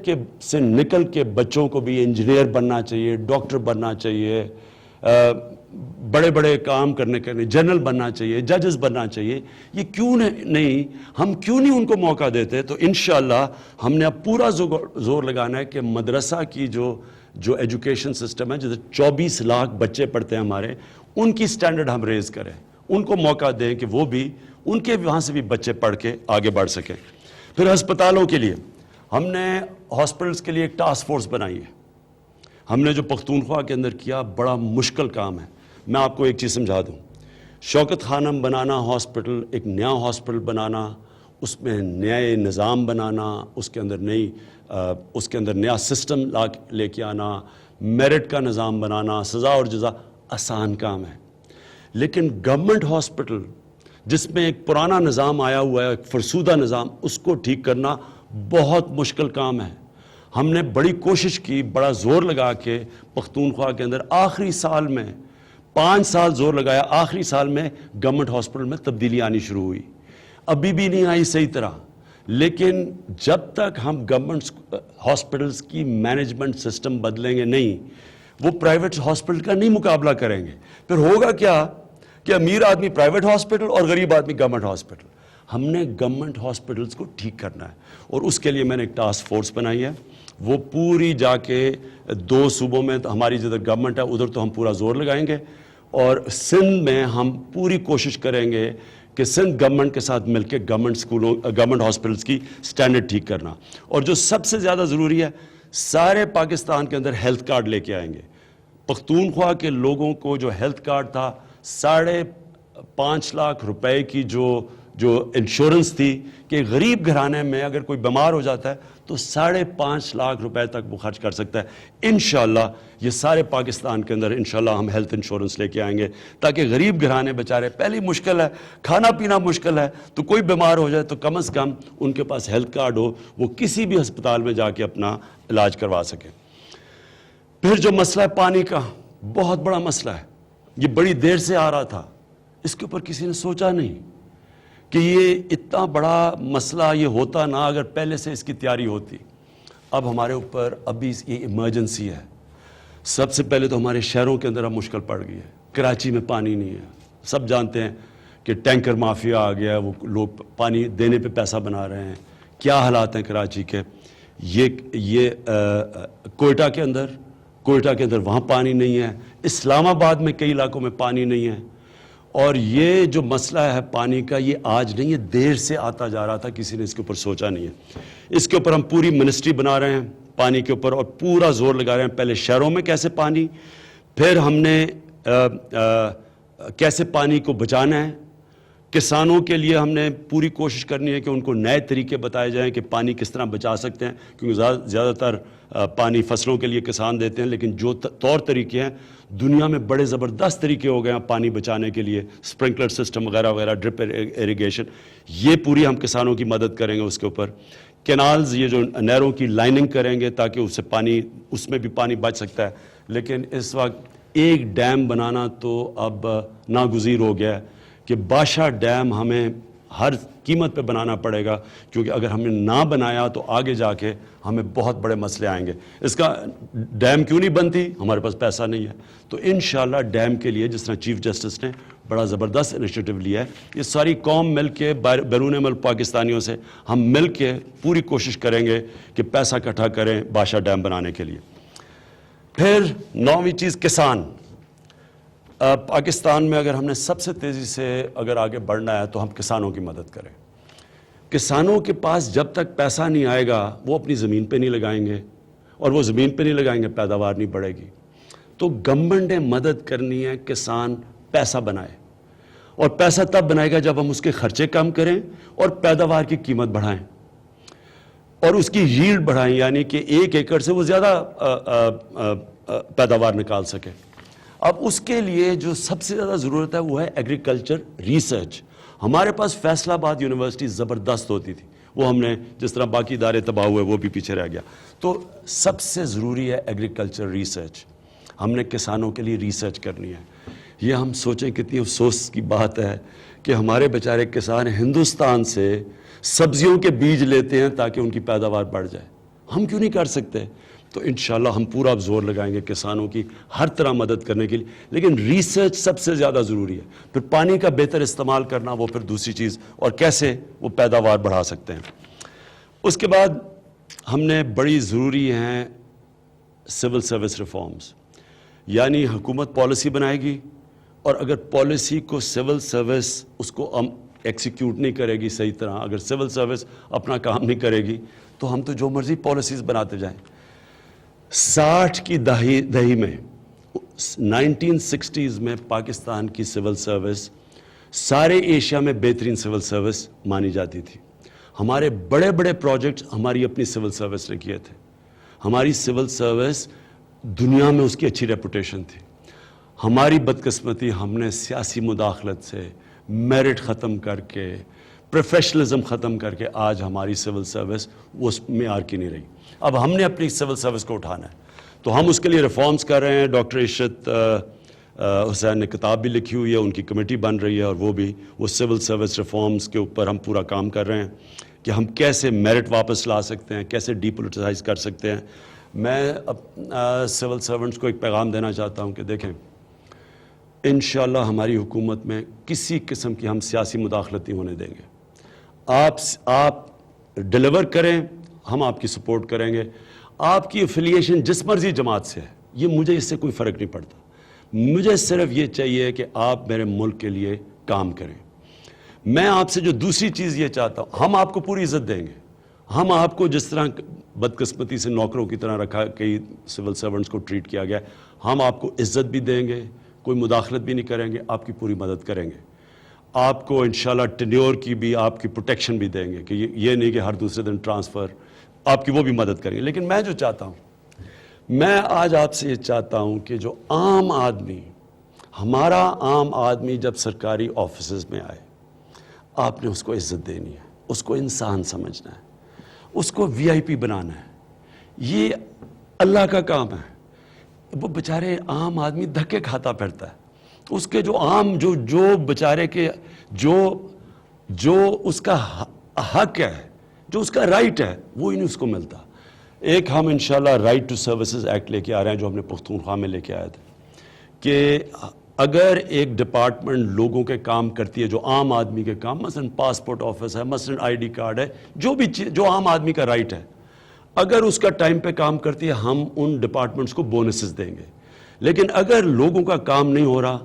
سے نکل کے بچوں کو بھی انجینئر بننا چاہیے, ڈاکٹر بننا چاہیے, بڑے بڑے کام کرنے کے لیے جنرل بننا چاہیے, ججز بننا چاہیے. یہ کیوں نہیں, ہم کیوں نہیں ان کو موقع دیتے؟ تو انشاءاللہ ہم نے اب پورا زور لگانا ہے کہ مدرسہ کی جو ایجوکیشن سسٹم ہے, جیسے 24 لاکھ بچے پڑھتے ہیں ہمارے, ان کی سٹینڈرڈ ہم ریز کریں, ان کو موقع دیں کہ وہ بھی ان کے وہاں سے بھی بچے پڑھ کے آگے بڑھ سکیں. پھر ہسپتالوں کے لیے ہم نے ہاسپٹلس کے لیے ایک ٹاسک فورس بنائی ہے. ہم نے جو پختونخوا کے اندر کیا بڑا مشکل کام ہے. میں آپ کو ایک چیز سمجھا دوں. شوکت خانم بنانا ہاسپٹل, ایک نیا ہاسپٹل بنانا, اس میں نئے نظام بنانا, اس کے اندر نیا سسٹم لے کے آنا, میرٹ کا نظام بنانا, سزا اور جزا, آسان کام ہے. لیکن گورنمنٹ ہاسپٹل جس میں ایک پرانا نظام آیا ہوا ہے, ایک فرسودہ نظام, اس کو ٹھیک کرنا بہت مشکل کام ہے. ہم نے بڑی کوشش کی, بڑا زور لگا کے پختونخوا کے اندر آخری سال میں 5 سال زور لگایا, آخری سال میں گورنمنٹ ہاسپٹل میں تبدیلی آنی شروع ہوئی. ابھی بھی نہیں آئی صحیح طرح, لیکن جب تک ہم گورنمنٹ ہاسپٹلس کی مینجمنٹ سسٹم بدلیں گے نہیں, وہ پرائیویٹ ہاسپٹل کا نہیں مقابلہ کریں گے. پھر ہوگا کیا کہ امیر آدمی پرائیویٹ ہاسپٹل اور غریب آدمی گورنمنٹ ہاسپٹل. ہم نے گورنمنٹ ہاسپٹلس کو ٹھیک کرنا ہے, اور اس کے لیے میں نے ایک ٹاسک فورس بنائی ہے. وہ پوری جا کے 2 صوبوں میں, ہماری جدھر گورنمنٹ ہے ادھر تو ہم پورا زور لگائیں گے, اور سندھ میں ہم پوری کوشش کریں گے کہ سندھ گورنمنٹ کے ساتھ مل کے گورنمنٹ ہاسپٹلس کی سٹینڈرڈ ٹھیک کرنا. اور جو سب سے زیادہ ضروری ہے, سارے پاکستان کے اندر ہیلتھ کارڈ لے کے آئیں گے. پختونخوا کے لوگوں کو جو ہیلتھ کارڈ تھا, 5.5 لاکھ روپے کی جو انشورنس تھی کہ غریب گھرانے میں اگر کوئی بیمار ہو جاتا ہے تو 5.5 لاکھ روپے تک وہ خرچ کر سکتا ہے. انشاءاللہ یہ سارے پاکستان کے اندر انشاءاللہ ہم ہیلتھ انشورنس لے کے آئیں گے, تاکہ غریب گھرانے بیچارے, پہلی مشکل ہے, کھانا پینا مشکل ہے, تو کوئی بیمار ہو جائے تو کم از کم ان کے پاس ہیلتھ کارڈ ہو, وہ کسی بھی ہسپتال میں جا کے اپنا علاج کروا سکے. پھر جو مسئلہ ہے پانی کا, بہت بڑا مسئلہ ہے, یہ بڑی دیر سے آ رہا تھا, اس کے اوپر کسی نے سوچا نہیں کہ یہ اتنا بڑا مسئلہ یہ ہوتا نہ اگر پہلے سے اس کی تیاری ہوتی. اب ہمارے اوپر ابھی یہ ایمرجنسی ہے. سب سے پہلے تو ہمارے شہروں کے اندر اب مشکل پڑ گئی ہے. کراچی میں پانی نہیں ہے, سب جانتے ہیں کہ ٹینکر مافیا آ گیا ہے, وہ لوگ پانی دینے پہ پیسہ بنا رہے ہیں. کیا حالات ہیں کراچی کے. یہ کوئٹہ کے اندر وہاں پانی نہیں ہے. اسلام آباد میں کئی علاقوں میں پانی نہیں ہے. اور یہ جو مسئلہ ہے پانی کا, یہ آج نہیں, یہ دیر سے آتا جا رہا تھا, کسی نے اس کے اوپر سوچا نہیں ہے. اس کے اوپر ہم پوری منسٹری بنا رہے ہیں پانی کے اوپر, اور پورا زور لگا رہے ہیں پہلے شہروں میں کیسے پانی, پھر ہم نے کیسے پانی کو بچانا ہے. کسانوں کے لیے ہم نے پوری کوشش کرنی ہے کہ ان کو نئے طریقے بتائے جائیں کہ پانی کس طرح بچا سکتے ہیں, کیونکہ زیادہ تر پانی فصلوں کے لیے کسان دیتے ہیں, لیکن جو طور طریقے ہیں دنیا میں بڑے زبردست طریقے ہو گئے ہیں پانی بچانے کے لیے, سپرنکلر سسٹم وغیرہ وغیرہ, ڈرپ ایریگیشن, یہ پوری ہم کسانوں کی مدد کریں گے. اس کے اوپر کینالز, یہ جو نہروں کی لائننگ کریں گے تاکہ اس سے پانی, اس میں بھی پانی بچ سکتا ہے. لیکن اس وقت ایک ڈیم بنانا تو اب ناگزیر ہو گیا ہے کہ بادشاہ ڈیم ہمیں ہر قیمت پہ بنانا پڑے گا, کیونکہ اگر ہم نے نہ بنایا تو آگے جا کے ہمیں بہت بڑے مسئلے آئیں گے. اس کا ڈیم کیوں نہیں بنتی, ہمارے پاس پیسہ نہیں ہے. تو انشاءاللہ ڈیم کے لیے جس طرح چیف جسٹس نے بڑا زبردست انیشیٹو لیا ہے, یہ ساری قوم مل کے, بیرون ملک پاکستانیوں سے ہم مل کے پوری کوشش کریں گے کہ پیسہ اکٹھا کریں بادشاہ ڈیم بنانے کے لیے. پھر 9ویں چیز کسان. پاکستان میں اگر ہم نے سب سے تیزی سے اگر آگے بڑھنا ہے تو ہم کسانوں کی مدد کریں. کسانوں کے پاس جب تک پیسہ نہیں آئے گا وہ اپنی زمین پہ نہیں لگائیں گے, اور وہ زمین پہ نہیں لگائیں گے پیداوار نہیں بڑھے گی. تو گورنمنٹ نے مدد کرنی ہے, کسان پیسہ بنائے, اور پیسہ تب بنائے گا جب ہم اس کے خرچے کم کریں اور پیداوار کی قیمت بڑھائیں اور اس کی ییلڈ بڑھائیں, یعنی کہ 1 ایکڑ سے وہ زیادہ پیداوار نکال سکے. اب اس کے لیے جو سب سے زیادہ ضرورت ہے وہ ہے ایگریکلچر ریسرچ. ہمارے پاس فیصل آباد یونیورسٹی زبردست ہوتی تھی, وہ ہم نے جس طرح باقی ادارے تباہ ہوئے وہ بھی پیچھے رہ گیا. تو سب سے ضروری ہے ایگریکلچر ریسرچ. ہم نے کسانوں کے لیے ریسرچ کرنی ہے. یہ ہم سوچیں کتنی افسوس کی بات ہے کہ ہمارے بیچارے کسان ہندوستان سے سبزیوں کے بیج لیتے ہیں تاکہ ان کی پیداوار بڑھ جائے. ہم کیوں نہیں کر سکتے؟ تو انشاءاللہ ہم پورا اب زور لگائیں گے کسانوں کی ہر طرح مدد کرنے کے لیے, لیکن ریسرچ سب سے زیادہ ضروری ہے. پھر پانی کا بہتر استعمال کرنا وہ پھر دوسری چیز, اور کیسے وہ پیداوار بڑھا سکتے ہیں. اس کے بعد ہم نے بڑی ضروری ہیں سول سروس ریفارمز, یعنی حکومت پالیسی بنائے گی, اور اگر پالیسی کو سول سروس اس کو ہم ایکسیکیوٹ نہیں کرے گی صحیح طرح, اگر سول سروس اپنا کام نہیں کرے گی تو ہم تو جو مرضی پالیسیز بناتے جائیں. 60 کی دہی میں 1960s میں پاکستان کی سول سروس سارے ایشیا میں بہترین سول سروس مانی جاتی تھی. ہمارے بڑے بڑے پروجیکٹس ہماری اپنی سول سروس نے کیے تھے. ہماری سول سروس دنیا میں اس کی اچھی ریپوٹیشن تھی. ہماری بدقسمتی, ہم نے سیاسی مداخلت سے, میرٹ ختم کر کے, پروفیشنلزم ختم کر کے آج ہماری سول سروس وہ اس معیار کی نہیں رہی. اب ہم نے اپنی سول سروس کو اٹھانا ہے, تو ہم اس کے لیے ریفارمز کر رہے ہیں. ڈاکٹر عشرت حسین نے کتاب بھی لکھی ہوئی ہے, ان کی کمیٹی بن رہی ہے, اور وہ سول سروس ریفارمز کے اوپر ہم پورا کام کر رہے ہیں کہ ہم کیسے میرٹ واپس لا سکتے ہیں, کیسے ڈی پولیٹیسائز کر سکتے ہیں. میں سول سرونٹس کو ایک پیغام دینا چاہتا ہوں کہ دیکھیں, انشاءاللہ ہماری حکومت میں کسی قسم کی ہم سیاسی مداخلت نہیں ہونے دیں گے. آپ ڈیلیور کریں, ہم آپ کی سپورٹ کریں گے. آپ کی افیلیشن جس مرضی جماعت سے ہے, یہ مجھے اس سے کوئی فرق نہیں پڑتا. مجھے صرف یہ چاہیے کہ آپ میرے ملک کے لیے کام کریں. میں آپ سے جو دوسری چیز یہ چاہتا ہوں, ہم آپ کو پوری عزت دیں گے. ہم آپ کو جس طرح بدقسمتی سے نوکروں کی طرح رکھا, کئی سول سرونٹس کو ٹریٹ کیا گیا, ہم آپ کو عزت بھی دیں گے, کوئی مداخلت بھی نہیں کریں گے, آپ کی پوری مدد کریں گے. آپ کو انشاءاللہ ٹینیور کی بھی آپ کی پروٹیکشن بھی دیں گے, کہ یہ نہیں کہ ہر دوسرے دن ٹرانسفر, آپ کی وہ بھی مدد کریں گے. لیکن میں جو چاہتا ہوں, میں آج آپ سے یہ چاہتا ہوں کہ جو عام آدمی, ہمارا عام آدمی جب سرکاری آفیسز میں آئے, آپ نے اس کو عزت دینی ہے, اس کو انسان سمجھنا ہے, اس کو وی آئی پی بنانا ہے. یہ اللہ کا کام ہے. وہ بیچارے عام آدمی دھکے کھاتا پھرتا ہے. اس کے جو عام جو بیچارے کے جو اس کا حق ہے, جو اس کا رائٹ ہے, وہ ہی نہیں اس کو ملتا. ایک ہم انشاءاللہ رائٹ ٹو سروسز ایکٹ لے کے آ رہے ہیں, جو ہم نے پختونخوا میں لے کے آئے تھے, کہ اگر ایک ڈپارٹمنٹ لوگوں کے کام کرتی ہے, جو عام آدمی کے کام, مثلا پاسپورٹ آفس ہے, مثلا آئی ڈی کارڈ ہے, جو بھی چیز جو عام آدمی کا رائٹ ہے, اگر اس کا ٹائم پہ کام کرتی ہے, ہم ان ڈپارٹمنٹس کو بونسز دیں گے. لیکن اگر لوگوں کا کام نہیں ہو رہا,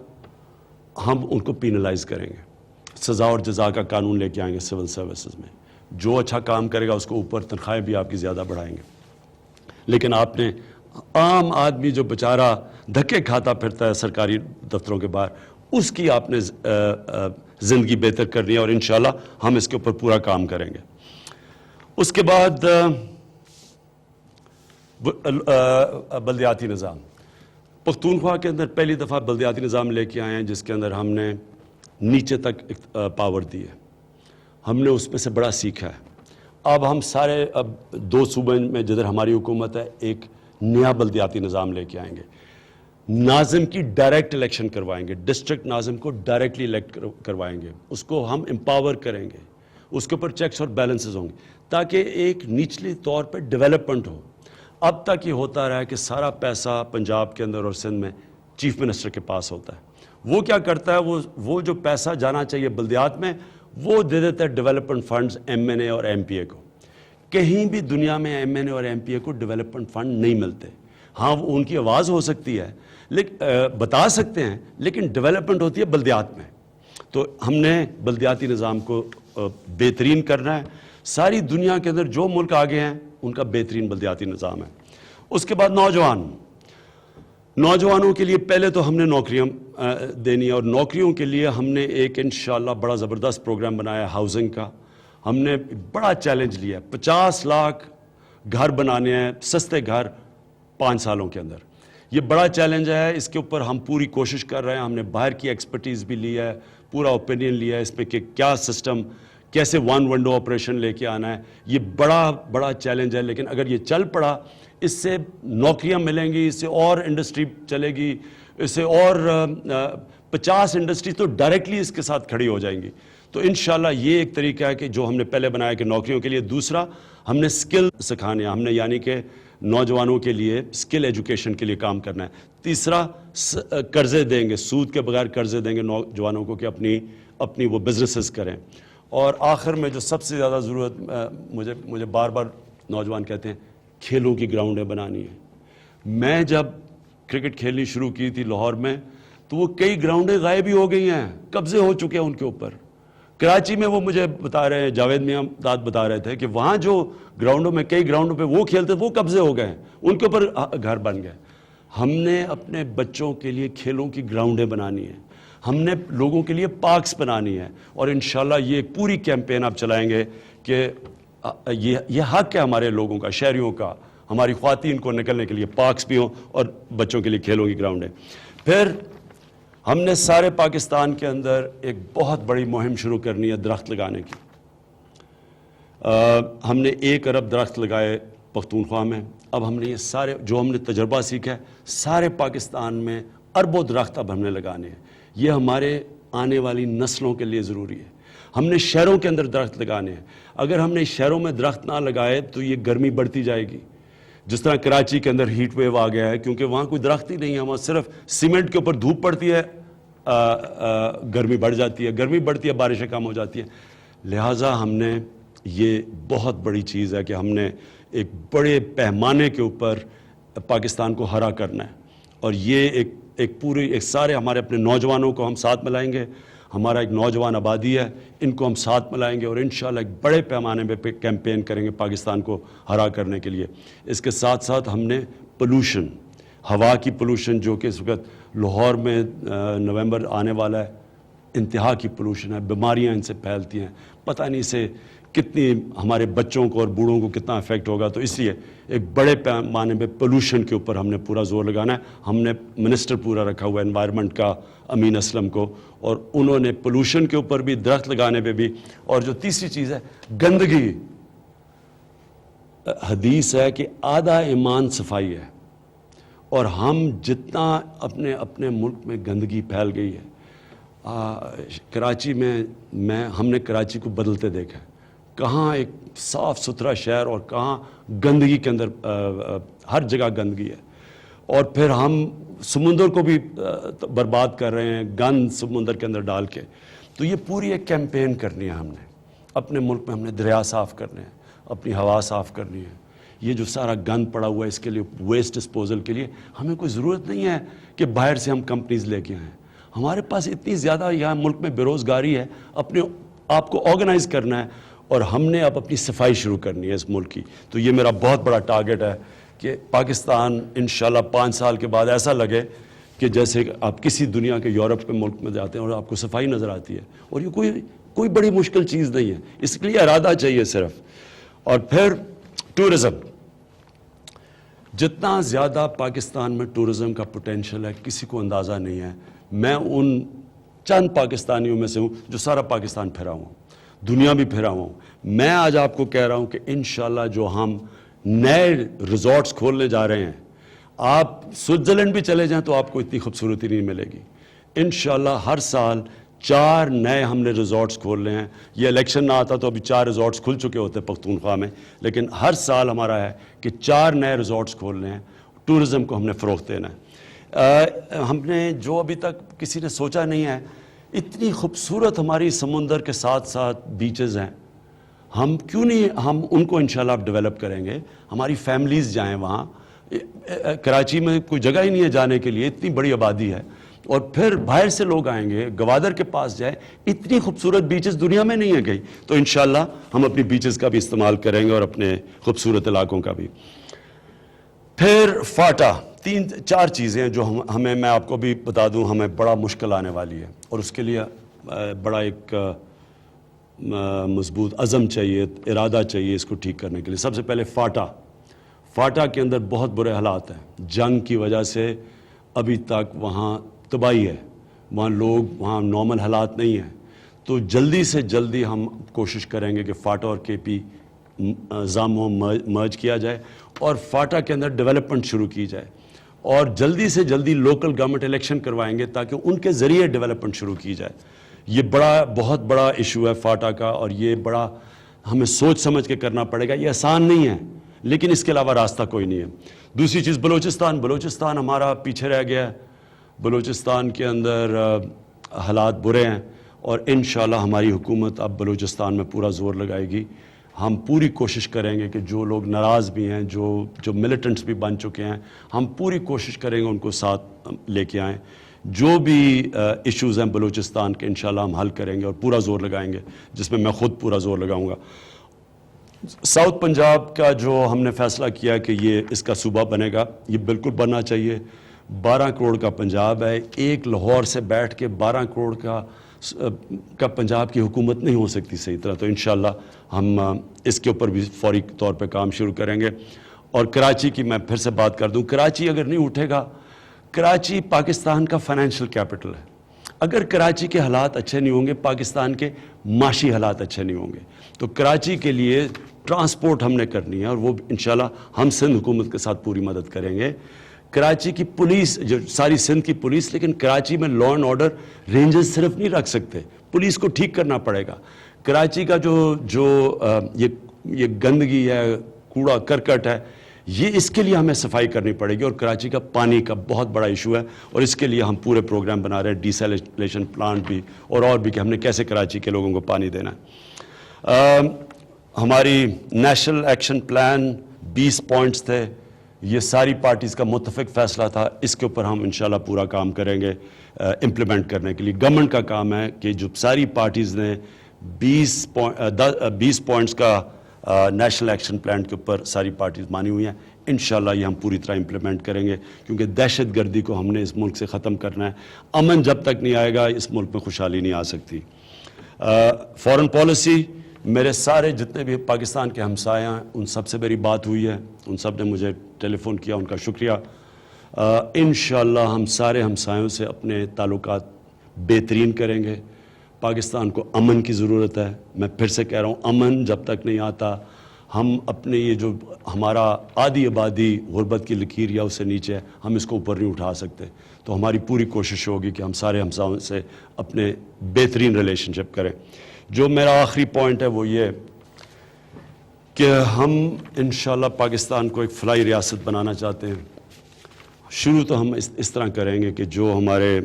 ہم ان کو پینلائز کریں گے. سزا اور جزا کا قانون لے کے آئیں گے سول سروسز میں. جو اچھا کام کرے گا اس کو اوپر تنخواہیں بھی آپ کی زیادہ بڑھائیں گے. لیکن آپ نے عام آدمی جو بیچارہ دھکے کھاتا پھرتا ہے سرکاری دفتروں کے باہر, اس کی آپ نے زندگی بہتر کرنی ہے, اور انشاءاللہ ہم اس کے اوپر پورا کام کریں گے. اس کے بعد بلدیاتی نظام. پختونخوا کے اندر پہلی دفعہ بلدیاتی نظام لے کے آئے ہیں, جس کے اندر ہم نے نیچے تک پاور دی ہے. ہم نے اس میں سے بڑا سیکھا ہے. اب ہم سارے 2 صوبے میں جدھر ہماری حکومت ہے, ایک نیا بلدیاتی نظام لے کے آئیں گے. ناظم کی ڈائریکٹ الیکشن کروائیں گے, ڈسٹرکٹ ناظم کو ڈائریکٹلی الیکٹ کروائیں گے, اس کو ہم امپاور کریں گے, اس کے اوپر چیکس اور بیلنسز ہوں گے, تاکہ ایک نچلی طور پہ ڈیولپمنٹ ہو. اب تک یہ ہوتا رہا ہے کہ سارا پیسہ پنجاب کے اندر اور سندھ میں چیف منسٹر کے پاس ہوتا ہے. وہ کیا کرتا ہے, وہ جو پیسہ جانا چاہیے بلدیات میں, وہ دے دیتا ہے ڈیولپمنٹ فنڈز ایم این اے اور ایم پی اے کو. کہیں بھی دنیا میں ایم این اے اور ایم پی اے کو ڈیولپمنٹ فنڈ نہیں ملتے. ہاں, ان کی آواز ہو سکتی ہے, بتا سکتے ہیں, لیکن ڈیولپمنٹ ہوتی ہے بلدیات میں. تو ہم نے بلدیاتی نظام کو بہترین کرنا ہے. ساری دنیا کے اندر جو ملک آگے ہیں, ان کا بہترین بلدیاتی نظام ہے. اس کے بعد نوجوانوں کے لیے پہلے تو ہم نے نوکریاں دینی ہے, اور نوکریوں کے لیے ہم نے ایک انشاءاللہ بڑا زبردست پروگرام بنایا ہے ہاؤسنگ کا. ہم نے بڑا چیلنج لیا ہے, 50 لاکھ گھر بنانے ہیں, سستے گھر 5 سالوں کے اندر. یہ بڑا چیلنج ہے, اس کے اوپر ہم پوری کوشش کر رہے ہیں. ہم نے باہر کی ایکسپرٹیز بھی لی ہے, پورا اوپینین لیا ہے اس پہ کہ کیا سسٹم, کیسے 1 ونڈو آپریشن لے کے آنا ہے. یہ بڑا چیلنج ہے, لیکن اگر یہ چل پڑا, اس سے نوکریاں ملیں گی, اس سے اور انڈسٹری چلے گی, اس سے اور 50 انڈسٹری تو ڈائریکٹلی اس کے ساتھ کھڑی ہو جائیں گی. تو انشاءاللہ یہ ایک طریقہ ہے کہ جو ہم نے پہلے بنایا کہ نوکریوں کے لیے. دوسرا, ہم نے سکل سکھانے ہیں, ہم نے یعنی کہ نوجوانوں کے لیے سکل ایجوکیشن کے لیے کام کرنا ہے. تیسرا, قرضے دیں گے, سود کے بغیر قرضے دیں گے نوجوانوں کو کہ اپنی وہ بزنسز کریں. اور آخر میں جو سب سے زیادہ ضرورت مجھے بار بار نوجوان کہتے ہیں, کھیلوں کی گراؤنڈیں بنانی ہیں. میں جب کرکٹ کھیلنی شروع کی تھی لاہور میں, تو وہ کئی گراؤنڈیں غائب ہی ہو گئی ہیں, قبضے ہو چکے ہیں ان کے اوپر. کراچی میں وہ مجھے بتا رہے ہیں, جاوید میاں داد بتا رہے تھے کہ وہاں جو گراؤنڈوں میں, کئی گراؤنڈوں پہ وہ کھیلتے وہ قبضے ہو گئے ہیں, ان کے اوپر گھر بن گئے. ہم نے اپنے بچوں کے لیے کھیلوں کی گراؤنڈیں بنانی ہیں, ہم نے لوگوں کے لیے پارکس بنانی ہے. اور انشاءاللہ یہ ایک پوری کیمپین آپ چلائیں گے کہ یہ حق ہے ہمارے لوگوں کا, شہریوں کا, ہماری خواتین کو نکلنے کے لیے پارکس بھی ہوں اور بچوں کے لیے کھیلوں کی گراؤنڈیں. پھر ہم نے سارے پاکستان کے اندر ایک بہت بڑی مہم شروع کرنی ہے درخت لگانے کی. ہم نے 1 ارب درخت لگائے پختونخوا میں. اب ہم نے یہ سارے جو ہم نے تجربہ سیکھا ہے سارے پاکستان میں اربوں درخت اب ہم نے لگانے ہیں. یہ ہمارے آنے والی نسلوں کے لیے ضروری ہے. ہم نے شہروں کے اندر درخت لگانے ہیں. اگر ہم نے شہروں میں درخت نہ لگائے تو یہ گرمی بڑھتی جائے گی. جس طرح کراچی کے اندر ہیٹ ویو آ گیا ہے کیونکہ وہاں کوئی درخت ہی نہیں ہے, وہاں صرف سیمنٹ کے اوپر دھوپ پڑتی ہے, گرمی بڑھ جاتی ہے, گرمی بڑھتی ہے بارشیں کم ہو جاتی ہیں. لہٰذا ہم نے یہ بہت بڑی چیز ہے کہ ہم نے ایک بڑے پیمانے کے اوپر پاکستان کو ہرا کرنا ہے. اور یہ ایک سارے ہمارے اپنے نوجوانوں کو ہم ساتھ ملائیں گے. ہمارا ایک نوجوان آبادی ہے, ان کو ہم ساتھ ملائیں گے اور انشاءاللہ ایک بڑے پیمانے پہ کیمپین کریں گے پاکستان کو ہرا کرنے کے لیے. اس کے ساتھ ساتھ ہم نے پولوشن, ہوا کی پولوشن جو کہ اس وقت لاہور میں نومبر آنے والا ہے, انتہا کی پولوشن ہے, بیماریاں ان سے پھیلتی ہیں, پتہ نہیں اسے کتنی ہمارے بچوں کو اور بوڑھوں کو کتنا افیکٹ ہوگا. تو اس لیے ایک بڑے پیمانے پہ پولوشن کے اوپر ہم نے پورا زور لگانا ہے. ہم نے منسٹر پورا رکھا ہوا ہے انوائرمنٹ کا, امین اسلم کو, اور انہوں نے پولوشن کے اوپر بھی, درخت لگانے پہ بھی. اور جو تیسری چیز ہے گندگی, حدیث ہے کہ آدھا ایمان صفائی ہے, اور ہم جتنا اپنے ملک میں گندگی پھیل گئی ہے, کراچی میں ہم نے کراچی کو بدلتے دیکھا ہے. کہاں ایک صاف ستھرا شہر اور کہاں گندگی کے اندر ہر جگہ گندگی ہے. اور پھر ہم سمندر کو بھی برباد کر رہے ہیں گند سمندر کے اندر ڈال کے. تو یہ پوری ایک کیمپین کرنی ہے. ہم نے اپنے ملک میں ہم نے دریا صاف کرنے ہیں, اپنی ہوا صاف کرنی ہے. یہ جو سارا گند پڑا ہوا ہے اس کے لیے ویسٹ ڈسپوزل کے لیے ہمیں کوئی ضرورت نہیں ہے کہ باہر سے ہم کمپنیز لے کے آئیں. ہمارے پاس اتنی زیادہ یہاں ملک میں بے روزگاری ہے, اپنے آپ کو آرگنائز کرنا ہے اور ہم نے اب اپنی صفائی شروع کرنی ہے اس ملک کی. تو یہ میرا بہت بڑا ٹارگٹ ہے کہ پاکستان انشاءاللہ 5 سال کے بعد ایسا لگے کہ جیسے آپ کسی دنیا کے یورپ کے ملک میں جاتے ہیں اور آپ کو صفائی نظر آتی ہے. اور یہ کوئی بڑی مشکل چیز نہیں ہے, اس کے لیے ارادہ چاہیے صرف. اور پھر ٹورزم, جتنا زیادہ پاکستان میں ٹورزم کا پوٹینشل ہے کسی کو اندازہ نہیں ہے. میں ان چند پاکستانیوں میں سے ہوں جو سارا پاکستان پھرا ہوں, دنیا بھی پھرا ہوں. میں آج آپ کو کہہ رہا ہوں کہ انشاءاللہ جو ہم نئے ریزورٹس کھولنے جا رہے ہیں, آپ سوئٹزرلینڈ بھی چلے جائیں تو آپ کو اتنی خوبصورتی نہیں ملے گی. انشاءاللہ ہر سال 4 نئے ہم نے ریزورٹس کھول رہے ہیں. یہ الیکشن نہ آتا تو ابھی 4 ریزورٹس کھل چکے ہوتے پختونخوا میں, لیکن ہر سال ہمارا ہے کہ 4 نئے ریزورٹس کھول رہے ہیں. ٹورزم کو ہم نے فروغ دینا ہے. ہم نے جو ابھی تک کسی نے سوچا نہیں ہے, اتنی خوبصورت ہماری سمندر کے ساتھ ساتھ بیچز ہیں, ہم کیوں نہیں ہم ان کو انشاءاللہ اب ڈیولپ کریں گے. ہماری فیملیز جائیں وہاں, کراچی میں کوئی جگہ ہی نہیں ہے جانے کے لیے, اتنی بڑی آبادی ہے. اور پھر باہر سے لوگ آئیں گے, گوادر کے پاس جائیں, اتنی خوبصورت بیچز دنیا میں نہیں ہے کہیں. تو انشاءاللہ ہم اپنی بیچز کا بھی استعمال کریں گے اور اپنے خوبصورت علاقوں کا بھی. پھر فاٹا, 3-4 چیزیں ہیں جو ہمیں, میں آپ کو بھی بتا دوں, ہمیں بڑا مشکل آنے والی ہے اور اس کے لیے بڑا ایک مضبوط عزم چاہیے, ارادہ چاہیے اس کو ٹھیک کرنے کے لیے. سب سے پہلے فاٹا کے اندر بہت برے حالات ہیں. جنگ کی وجہ سے ابھی تک وہاں تباہی ہے, وہاں نارمل حالات نہیں ہیں. تو جلدی سے جلدی ہم کوشش کریں گے کہ فاٹا اور کے پی ضاموں مرج کیا جائے اور فاٹا کے اندر ڈیولپمنٹ شروع کی جائے, اور جلدی سے جلدی لوکل گورنمنٹ الیکشن کروائیں گے تاکہ ان کے ذریعے ڈیولپمنٹ شروع کی جائے. یہ بہت بڑا ایشو ہے فاٹا کا, اور یہ بڑا ہمیں سوچ سمجھ کے کرنا پڑے گا. یہ آسان نہیں ہے لیکن اس کے علاوہ راستہ کوئی نہیں ہے. دوسری چیز بلوچستان ہمارا پیچھے رہ گیا ہے. بلوچستان کے اندر حالات برے ہیں اور انشاءاللہ ہماری حکومت اب بلوچستان میں پورا زور لگائے گی. ہم پوری کوشش کریں گے کہ جو لوگ ناراض بھی ہیں, جو ملیٹنٹس بھی بن چکے ہیں, ہم پوری کوشش کریں گے ان کو ساتھ لے کے آئیں. جو بھی ایشوز ہیں بلوچستان کے انشاءاللہ ہم حل کریں گے اور پورا زور لگائیں گے, جس میں خود پورا زور لگاؤں گا. ساؤتھ پنجاب کا جو ہم نے فیصلہ کیا کہ یہ اس کا صوبہ بنے گا, یہ بالکل بننا چاہیے. 12 کروڑ کا پنجاب ہے, ایک لاہور سے بیٹھ کے 12 کروڑ کا پنجاب کی حکومت نہیں ہو سکتی صحیح طرح. تو انشاءاللہ ہم اس کے اوپر بھی فوری طور پہ کام شروع کریں گے. اور کراچی کی میں پھر سے بات کر دوں, کراچی اگر نہیں اٹھے گا, کراچی پاکستان کا فائنینشیل کیپٹل ہے. اگر کراچی کے حالات اچھے نہیں ہوں گے پاکستان کے معاشی حالات اچھے نہیں ہوں گے. تو کراچی کے لیے ٹرانسپورٹ ہم نے کرنی ہے اور وہ انشاءاللہ ہم سندھ حکومت کے ساتھ پوری مدد کریں گے. کراچی کی پولیس جو ساری سندھ کی پولیس, لیکن کراچی میں لا اینڈ آرڈر رینجز صرف نہیں رکھ سکتے, پولیس کو ٹھیک کرنا پڑے گا. کراچی کا یہ گندگی ہے, کوڑا کرکٹ ہے, یہ اس کے لیے ہمیں صفائی کرنی پڑے گی. اور کراچی کا پانی کا بہت بڑا ایشو ہے اور اس کے لیے ہم پورے پروگرام بنا رہے ہیں, ڈیسیلیشن پلانٹ بھی اور بھی کہ ہم نے کیسے کراچی کے لوگوں کو پانی دینا ہے. ہماری نیشنل ایکشن پلان 20 پوائنٹس تھے, یہ ساری پارٹیز کا متفق فیصلہ تھا, اس کے اوپر ہم انشاءاللہ پورا کام کریں گے امپلیمنٹ کرنے کے لیے. گورنمنٹ کا کام ہے کہ جو ساری پارٹیز نے 20 پوائنٹس کا نیشنل ایکشن پلان کے اوپر ساری پارٹیز مانی ہوئی ہیں, انشاءاللہ یہ ہم پوری طرح امپلیمنٹ کریں گے, کیونکہ دہشت گردی کو ہم نے اس ملک سے ختم کرنا ہے. امن جب تک نہیں آئے گا اس ملک میں خوشحالی نہیں آ سکتی. فارن پالیسی, میرے سارے جتنے بھی پاکستان کے ہمسائے ہیں ان سب سے میری بات ہوئی ہے, ان سب نے مجھے ٹیلی فون کیا, ان کا شکریہ. انشاءاللہ ہم سارے ہمسایوں سے اپنے تعلقات بہترین کریں گے. پاکستان کو امن کی ضرورت ہے, میں پھر سے کہہ رہا ہوں, امن جب تک نہیں آتا ہم اپنے یہ جو ہمارا آدھی آبادی غربت کی لکیر یا اس سے نیچے ہے, ہم اس کو اوپر نہیں اٹھا سکتے. تو ہماری پوری کوشش ہوگی کہ ہم سارے ہمسایوں سے اپنے بہترین ریلیشن شپ کریں. جو میرا آخری پوائنٹ ہے وہ یہ کہ ہم انشاءاللہ پاکستان کو ایک فلاحی ریاست بنانا چاہتے ہیں. شروع تو ہم اس طرح کریں گے کہ جو ہمارے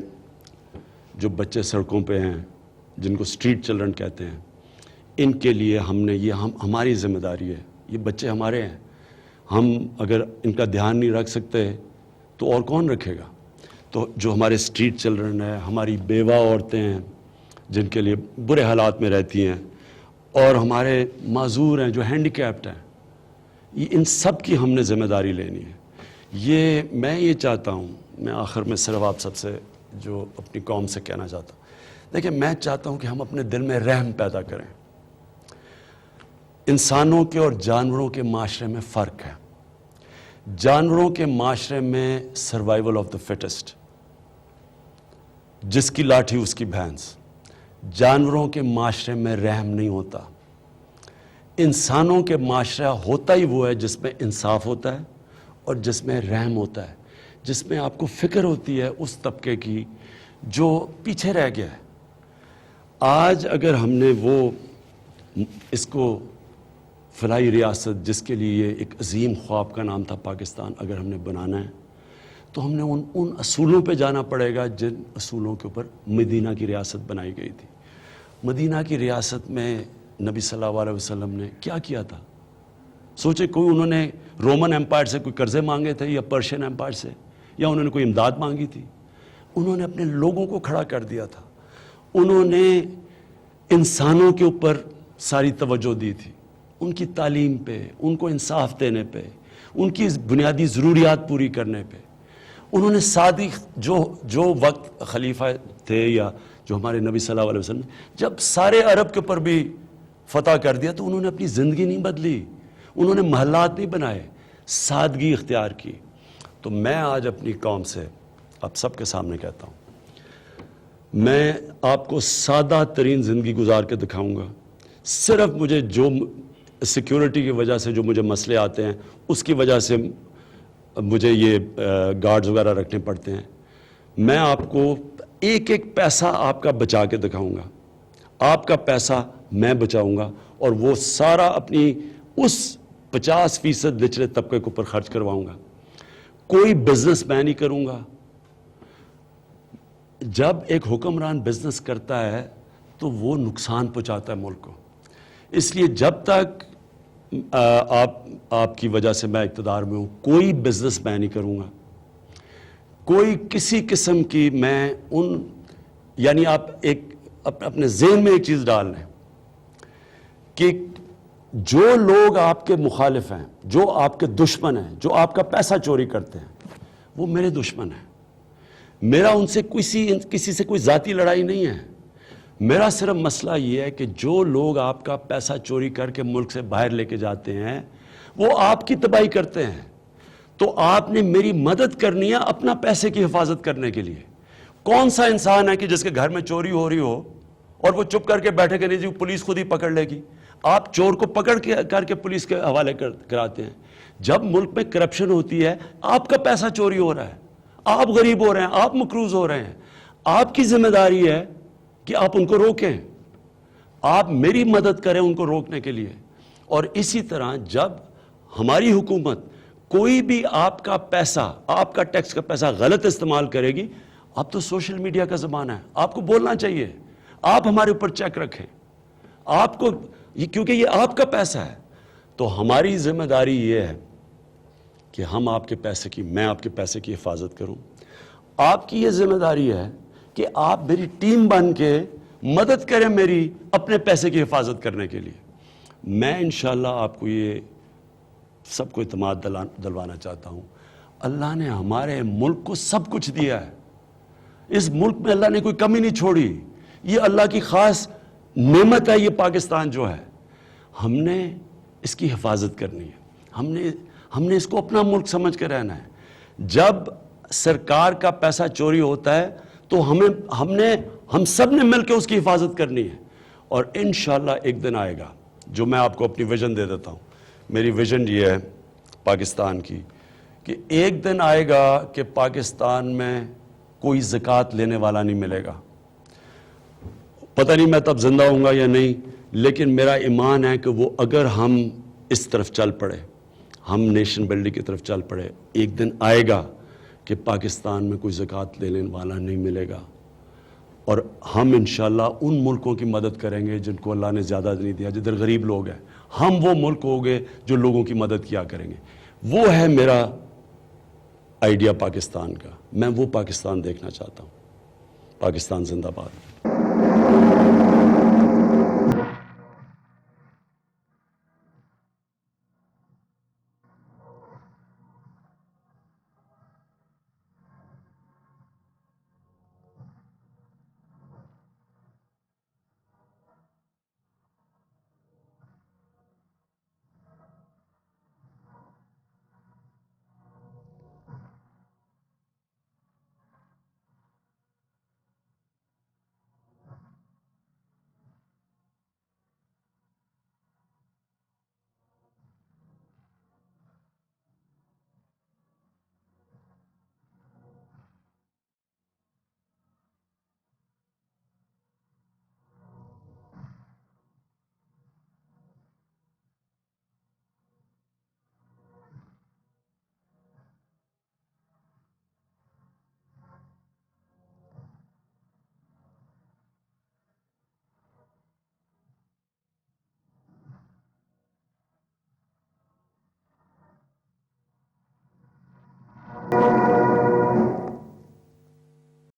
جو بچے سڑکوں پہ ہیں, جن کو اسٹریٹ چلڈرن کہتے ہیں, ان کے لیے ہم نے ہماری ذمہ داری ہے, یہ بچے ہمارے ہیں, ہم اگر ان کا دھیان نہیں رکھ سکتے تو اور کون رکھے گا. تو جو ہمارے اسٹریٹ چلڈرن ہیں, ہماری بیوہ عورتیں ہیں جن کے لیے برے حالات میں رہتی ہیں, اور ہمارے معذور ہیں جو ہینڈیکیپڈ ہیں, ان سب کی ہم نے ذمہ داری لینی ہے. میں یہ چاہتا ہوں, میں آخر میں صرف آپ سب سے جو اپنی قوم سے کہنا چاہتا ہوں, دیکھیں میں چاہتا ہوں کہ ہم اپنے دل میں رحم پیدا کریں. انسانوں کے اور جانوروں کے معاشرے میں فرق ہے. جانوروں کے معاشرے میں سروائیول آف دا فٹسٹ, جس کی لاٹھی اس کی بھینس. جانوروں کے معاشرے میں رحم نہیں ہوتا. انسانوں کے معاشرہ ہوتا ہی وہ ہے جس میں انصاف ہوتا ہے اور جس میں رحم ہوتا ہے, جس میں آپ کو فکر ہوتی ہے اس طبقے کی جو پیچھے رہ گیا ہے. آج اگر ہم نے اس کو فلاحی ریاست جس کے لیے ایک عظیم خواب کا نام تھا پاکستان, اگر ہم نے بنانا ہے تو ہم نے ان اصولوں پہ جانا پڑے گا جن اصولوں کے اوپر مدینہ کی ریاست بنائی گئی تھی. مدینہ کی ریاست میں نبی صلی اللہ علیہ وسلم نے کیا کیا تھا؟ سوچے, کوئی انہوں نے رومن ایمپائر سے کوئی قرضے مانگے تھے یا پرشین ایمپائر سے, یا انہوں نے کوئی امداد مانگی تھی؟ انہوں نے اپنے لوگوں کو کھڑا کر دیا تھا. انہوں نے انسانوں کے اوپر ساری توجہ دی تھی, ان کی تعلیم پہ, ان کو انصاف دینے پہ, ان کی بنیادی ضروریات پوری کرنے پہ. انہوں نے صادق جو وقت خلیفہ تھے یا جو ہمارے نبی صلی اللہ علیہ وسلم, جب سارے عرب کے اوپر بھی فتح کر دیا تو انہوں نے اپنی زندگی نہیں بدلی, انہوں نے محلات نہیں بنائے, سادگی اختیار کی. تو میں آج اپنی قوم سے آپ سب کے سامنے کہتا ہوں, میں آپ کو سادہ ترین زندگی گزار کے دکھاؤں گا. صرف مجھے جو سیکیورٹی کی وجہ سے جو مجھے مسئلے آتے ہیں اس کی وجہ سے مجھے یہ گارڈز وغیرہ رکھنے پڑتے ہیں. میں آپ کو ایک ایک پیسہ آپ کا بچا کے دکھاؤں گا, آپ کا پیسہ میں بچاؤں گا, اور وہ سارا اپنی اس 50% نچلے طبقے کے اوپر خرچ کرواؤں گا. کوئی بزنس میں نہیں کروں گا. جب ایک حکمران بزنس کرتا ہے تو وہ نقصان پہنچاتا ہے ملک کو. اس لیے جب تک آپ کی وجہ سے میں اقتدار میں ہوں, کوئی بزنس میں نہیں کروں گا, کوئی کسی قسم کی میں یعنی آپ اپنے ذہن میں ایک چیز ڈال لیں کہ جو لوگ آپ کے مخالف ہیں, جو آپ کے دشمن ہیں, جو آپ کا پیسہ چوری کرتے ہیں, وہ میرے دشمن ہیں. میرا ان سے کسی سے کوئی ذاتی لڑائی نہیں ہے. میرا صرف مسئلہ یہ ہے کہ جو لوگ آپ کا پیسہ چوری کر کے ملک سے باہر لے کے جاتے ہیں وہ آپ کی تباہی کرتے ہیں. تو آپ نے میری مدد کرنی ہے اپنا پیسے کی حفاظت کرنے کے لیے. کون سا انسان ہے کہ جس کے گھر میں چوری ہو رہی ہو اور وہ چپ کر کے بیٹھے کہ نہیں جی پولیس خود ہی پکڑ لے گی؟ آپ چور کو پکڑ کر کے پولیس کے حوالے کراتے ہیں. جب ملک میں کرپشن ہوتی ہے، آپ کا پیسہ چوری ہو رہا ہے، آپ غریب ہو رہے ہیں، آپ مقروض ہو رہے ہیں، آپ کی ذمہ داری ہے کہ آپ ان کو روکیں، آپ میری مدد کریں ان کو روکنے کے لیے. اور اسی طرح جب ہماری حکومت کوئی بھی آپ کا پیسہ، آپ کا ٹیکس کا پیسہ غلط استعمال کرے گی، اب تو سوشل میڈیا کا زمانہ ہے، آپ کو بولنا چاہیے، آپ ہمارے اوپر چیک رکھیں، آپ کو، کیونکہ یہ آپ کا پیسہ ہے. تو ہماری ذمہ داری یہ ہے کہ ہم آپ کے پیسے کی، میں آپ کے پیسے کی حفاظت کروں. آپ کی یہ ذمہ داری ہے کہ آپ میری ٹیم بن کے مدد کریں میری اپنے پیسے کی حفاظت کرنے کے لیے. میں انشاءاللہ آپ کو یہ سب کو اعتماد دلوانا چاہتا ہوں. اللہ نے ہمارے ملک کو سب کچھ دیا ہے، اس ملک میں اللہ نے کوئی کمی نہیں چھوڑی. یہ اللہ کی خاص نعمت ہے، یہ پاکستان جو ہے، ہم نے اس کی حفاظت کرنی ہے، ہم نے اس کو اپنا ملک سمجھ کے رہنا ہے. جب سرکار کا پیسہ چوری ہوتا ہے تو ہم سب نے مل کے اس کی حفاظت کرنی ہے. اور انشاءاللہ ایک دن آئے گا، جو میں آپ کو اپنی ویژن دے دیتا ہوں. میری ویژن یہ ہے پاکستان کی کہ ایک دن آئے گا کہ پاکستان میں کوئی زکوٰۃ لینے والا نہیں ملے گا. پتہ نہیں میں تب زندہ ہوں گا یا نہیں، لیکن میرا ایمان ہے کہ وہ اگر ہم اس طرف چل پڑے، ہم نیشن بلڈنگ کی طرف چل پڑے، ایک دن آئے گا کہ پاکستان میں کوئی زکوٰۃ لینے والا نہیں ملے گا. اور ہم انشاءاللہ ان ملکوں کی مدد کریں گے جن کو اللہ نے زیادہ نہیں دیا، جدھر غریب لوگ ہیں. ہم وہ ملک ہوں گے جو لوگوں کی مدد کیا کریں گے. وہ ہے میرا آئیڈیا پاکستان کا. میں وہ پاکستان دیکھنا چاہتا ہوں. پاکستان زندہ باد.